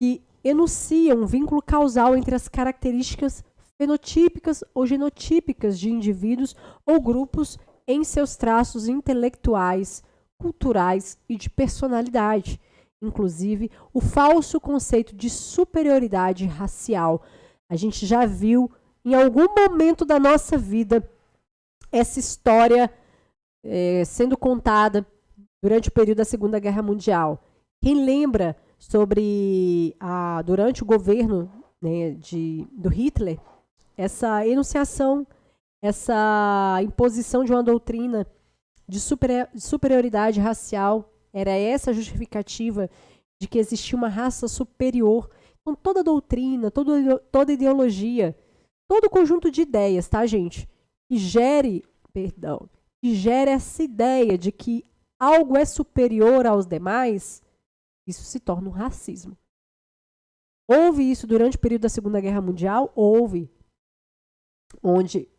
Que enuncia um vínculo causal entre as características fenotípicas ou genotípicas de indivíduos ou grupos em seus traços intelectuais, culturais e de personalidade. Inclusive, o falso conceito de superioridade racial. A gente já viu em algum momento da nossa vida essa história sendo contada durante o período da Segunda Guerra Mundial. Quem lembra sobre durante o governo, né, do Hitler, essa enunciação, essa imposição de uma doutrina de superioridade racial? Era essa a justificativa de que existia uma raça superior. Então, toda doutrina, toda ideologia, todo conjunto de ideias, tá, gente? Que gere essa ideia de que algo é superior aos demais, isso se torna um racismo. Houve isso durante o período da Segunda Guerra Mundial? Houve. Onde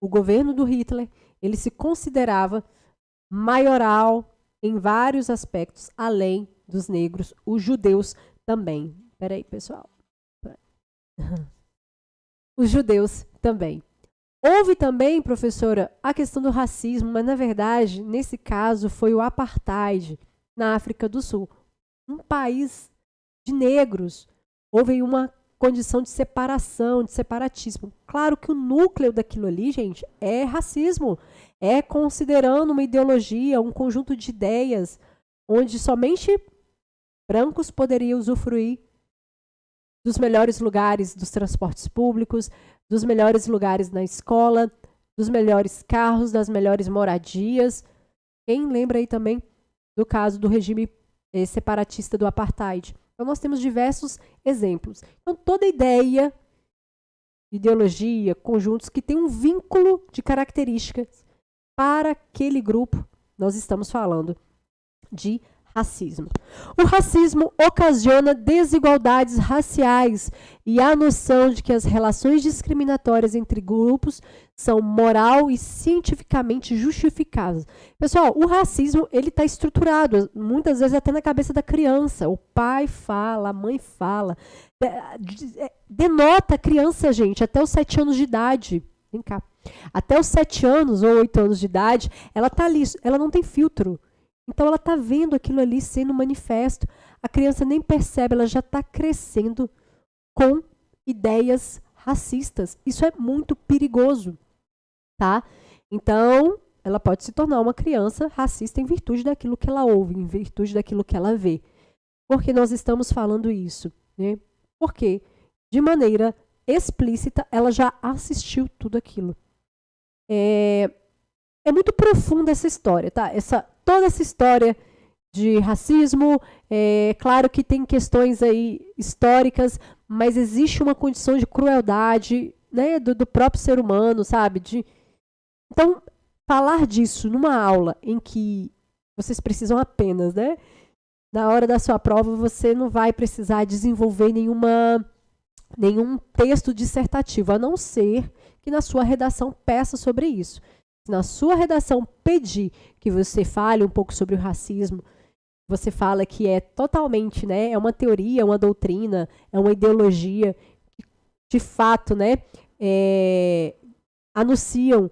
o governo do Hitler, ele se considerava maioral em vários aspectos, além dos negros, os judeus também. Peraí, pessoal. Os judeus também. Houve também, professora, a questão do racismo, mas na verdade, nesse caso, foi o apartheid na África do Sul. Um país de negros. Houve uma condição de separação, de separatismo. Claro que o núcleo daquilo ali, gente, é racismo. É considerando uma ideologia, um conjunto de ideias, onde somente brancos poderiam usufruir dos melhores lugares dos transportes públicos, dos melhores lugares na escola, dos melhores carros, das melhores moradias. Quem lembra aí também do caso do regime separatista do apartheid? Então, nós temos diversos exemplos. Então, toda ideia, ideologia, conjuntos que tem um vínculo de características para aquele grupo, nós estamos falando de racismo. O racismo ocasiona desigualdades raciais e a noção de que as relações discriminatórias entre grupos são moral e cientificamente justificadas. Pessoal, o racismo, ele está estruturado, muitas vezes até na cabeça da criança. O pai fala, a mãe fala. Denota a criança, gente, até os 7 anos de idade. Vem cá. Até os 7 anos ou 8 anos de idade, ela está ali, ela não tem filtro. Então, ela está vendo aquilo ali sendo manifesto. A criança nem percebe, ela já está crescendo com ideias racistas. Isso é muito perigoso, tá? Então, ela pode se tornar uma criança racista em virtude daquilo que ela ouve, em virtude daquilo que ela vê. Por que nós estamos falando isso? Né? Porque, de maneira explícita, ela já assistiu tudo aquilo. É muito profunda essa história, tá? Toda essa história de racismo, claro que tem questões aí históricas, mas existe uma condição de crueldade, né, do próprio ser humano, sabe? Então, falar disso numa aula em que vocês precisam apenas, né? Na hora da sua prova, você não vai precisar desenvolver nenhum texto dissertativo, a não ser que na sua redação peça sobre isso. Se na sua redação pedir que você fale um pouco sobre o racismo, você fala que é totalmente, né, é uma teoria, é uma doutrina, é uma ideologia que, de fato, né, anunciam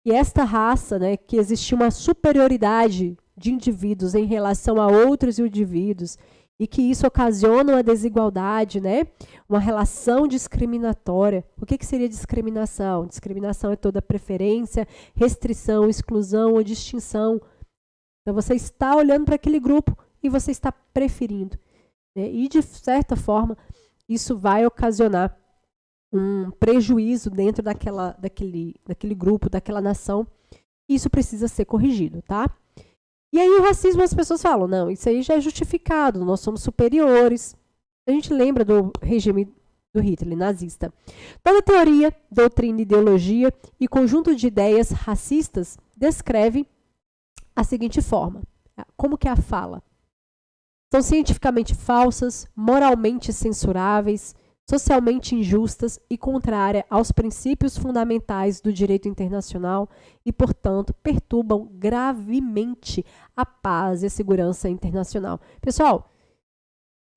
que esta raça, né, que existe uma superioridade de indivíduos em relação a outros indivíduos e que isso ocasiona uma desigualdade, né, uma relação discriminatória. O que seria discriminação? Discriminação é toda preferência, restrição, exclusão ou distinção. Então, você está olhando para aquele grupo e você está preferindo. Né? E, de certa forma, isso vai ocasionar um prejuízo dentro daquele grupo, daquela nação. E isso precisa ser corrigido, tá? E aí o racismo, as pessoas falam, não, isso aí já é justificado, nós somos superiores. A gente lembra do regime do Hitler, nazista. Toda teoria, doutrina, ideologia e conjunto de ideias racistas descreve a seguinte forma. Como que é a fala? São cientificamente falsas, moralmente censuráveis, socialmente injustas e contrárias aos princípios fundamentais do direito internacional e, portanto, perturbam gravemente a paz e a segurança internacional. Pessoal,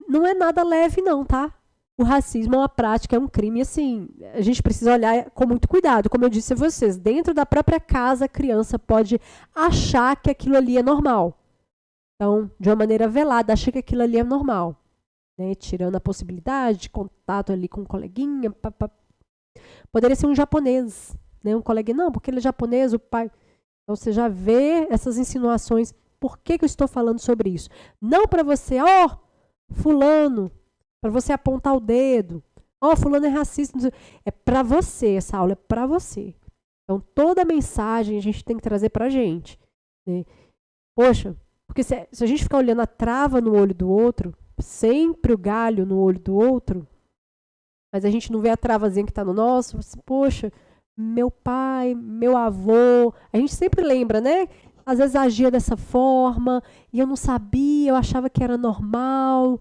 não é nada leve não, tá? O racismo é uma prática, é um crime, assim, a gente precisa olhar com muito cuidado. Como eu disse a vocês, dentro da própria casa, a criança pode achar que aquilo ali é normal. Então, de uma maneira velada, acha que aquilo ali é normal. Né? Tirando a possibilidade de contato ali com um coleguinha. Poderia ser um japonês, né? Um coleguinha, não, porque ele é japonês, o pai... Então, você já vê essas insinuações. Por que eu estou falando sobre isso? Não para você, fulano, para você apontar o dedo. Fulano é racista. É para você, essa aula é para você. Então, toda a mensagem a gente tem que trazer para a gente. Né? Poxa, porque se a gente ficar olhando a trava no olho do outro, sempre o galho no olho do outro, mas a gente não vê a travazinha que está no nosso, poxa, meu pai, meu avô, a gente sempre lembra, né? Às vezes agia dessa forma, e eu não sabia, eu achava que era normal.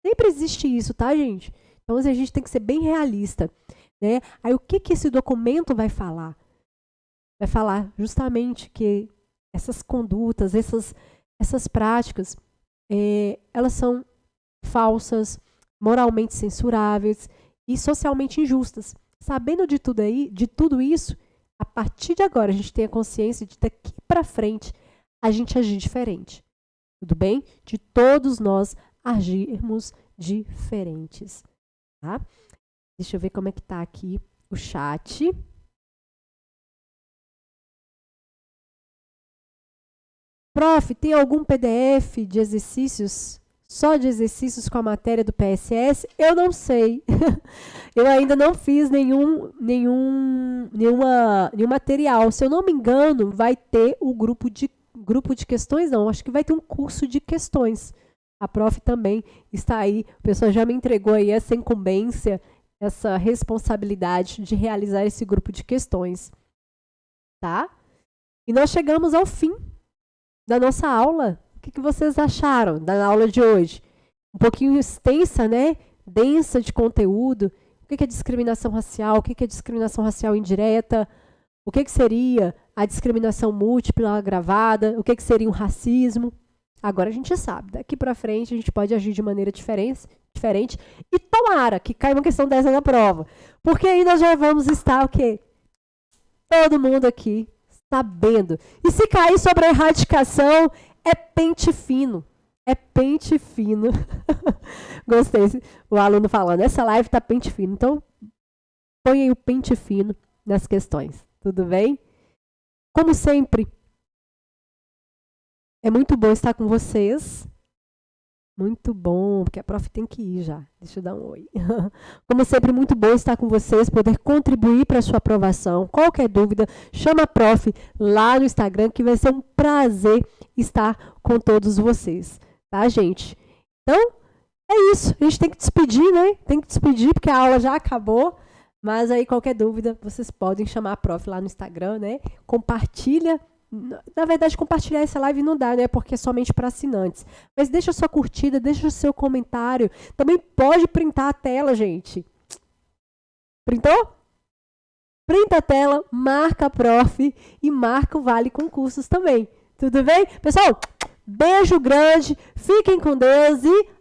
Sempre existe isso, tá, gente? Então, a gente tem que ser bem realista, né? Aí, o que esse documento vai falar? Vai falar justamente que essas condutas, essas práticas, elas são falsas, moralmente censuráveis e socialmente injustas. Sabendo de tudo isso, a partir de agora a gente tem a consciência de daqui para frente a gente agir diferente. Tudo bem? De todos nós agirmos diferentes. Tá? Deixa eu ver como é que tá aqui o chat. Prof, tem algum PDF de exercícios, só de exercícios com a matéria do PSS? Eu não sei. Eu ainda não fiz nenhum material. Se eu não me engano, vai ter o grupo de questões, não. Acho que vai ter um curso de questões. A prof também está aí. O pessoal já me entregou aí essa incumbência, essa responsabilidade de realizar esse grupo de questões. Tá? E nós chegamos ao fim da nossa aula. O que vocês acharam da aula de hoje? Um pouquinho extensa, né? Densa de conteúdo. O que é discriminação racial? O que é discriminação racial indireta? O que seria a discriminação múltipla agravada? O que seria um racismo? Agora a gente já sabe. Daqui para frente a gente pode agir de maneira diferente. E tomara que caia uma questão dessa na prova. Porque aí nós já vamos estar o quê? Todo mundo aqui sabendo. E se cair sobre a erradicação, é pente fino. É pente fino. Gostei. O aluno falando, essa live tá pente fino. Então, põe aí o pente fino nas questões. Tudo bem? Como sempre, é muito bom estar com vocês. Muito bom, porque a prof tem que ir já. Deixa eu dar um oi. Como sempre, muito bom estar com vocês, poder contribuir para a sua aprovação. Qualquer dúvida, chama a prof lá no Instagram, que vai ser um prazer estar com todos vocês. Tá, gente? Então, é isso. A gente tem que despedir, né? Tem que despedir, porque a aula já acabou. Mas aí, qualquer dúvida, vocês podem chamar a prof lá no Instagram, né? Compartilha. Na verdade, compartilhar essa live não dá, né? Porque é somente para assinantes. Mas deixa sua curtida, deixa o seu comentário. Também pode printar a tela, gente. Printou? Printa a tela, marca a prof e marca o Vale Concursos também. Tudo bem? Pessoal, beijo grande, fiquem com Deus e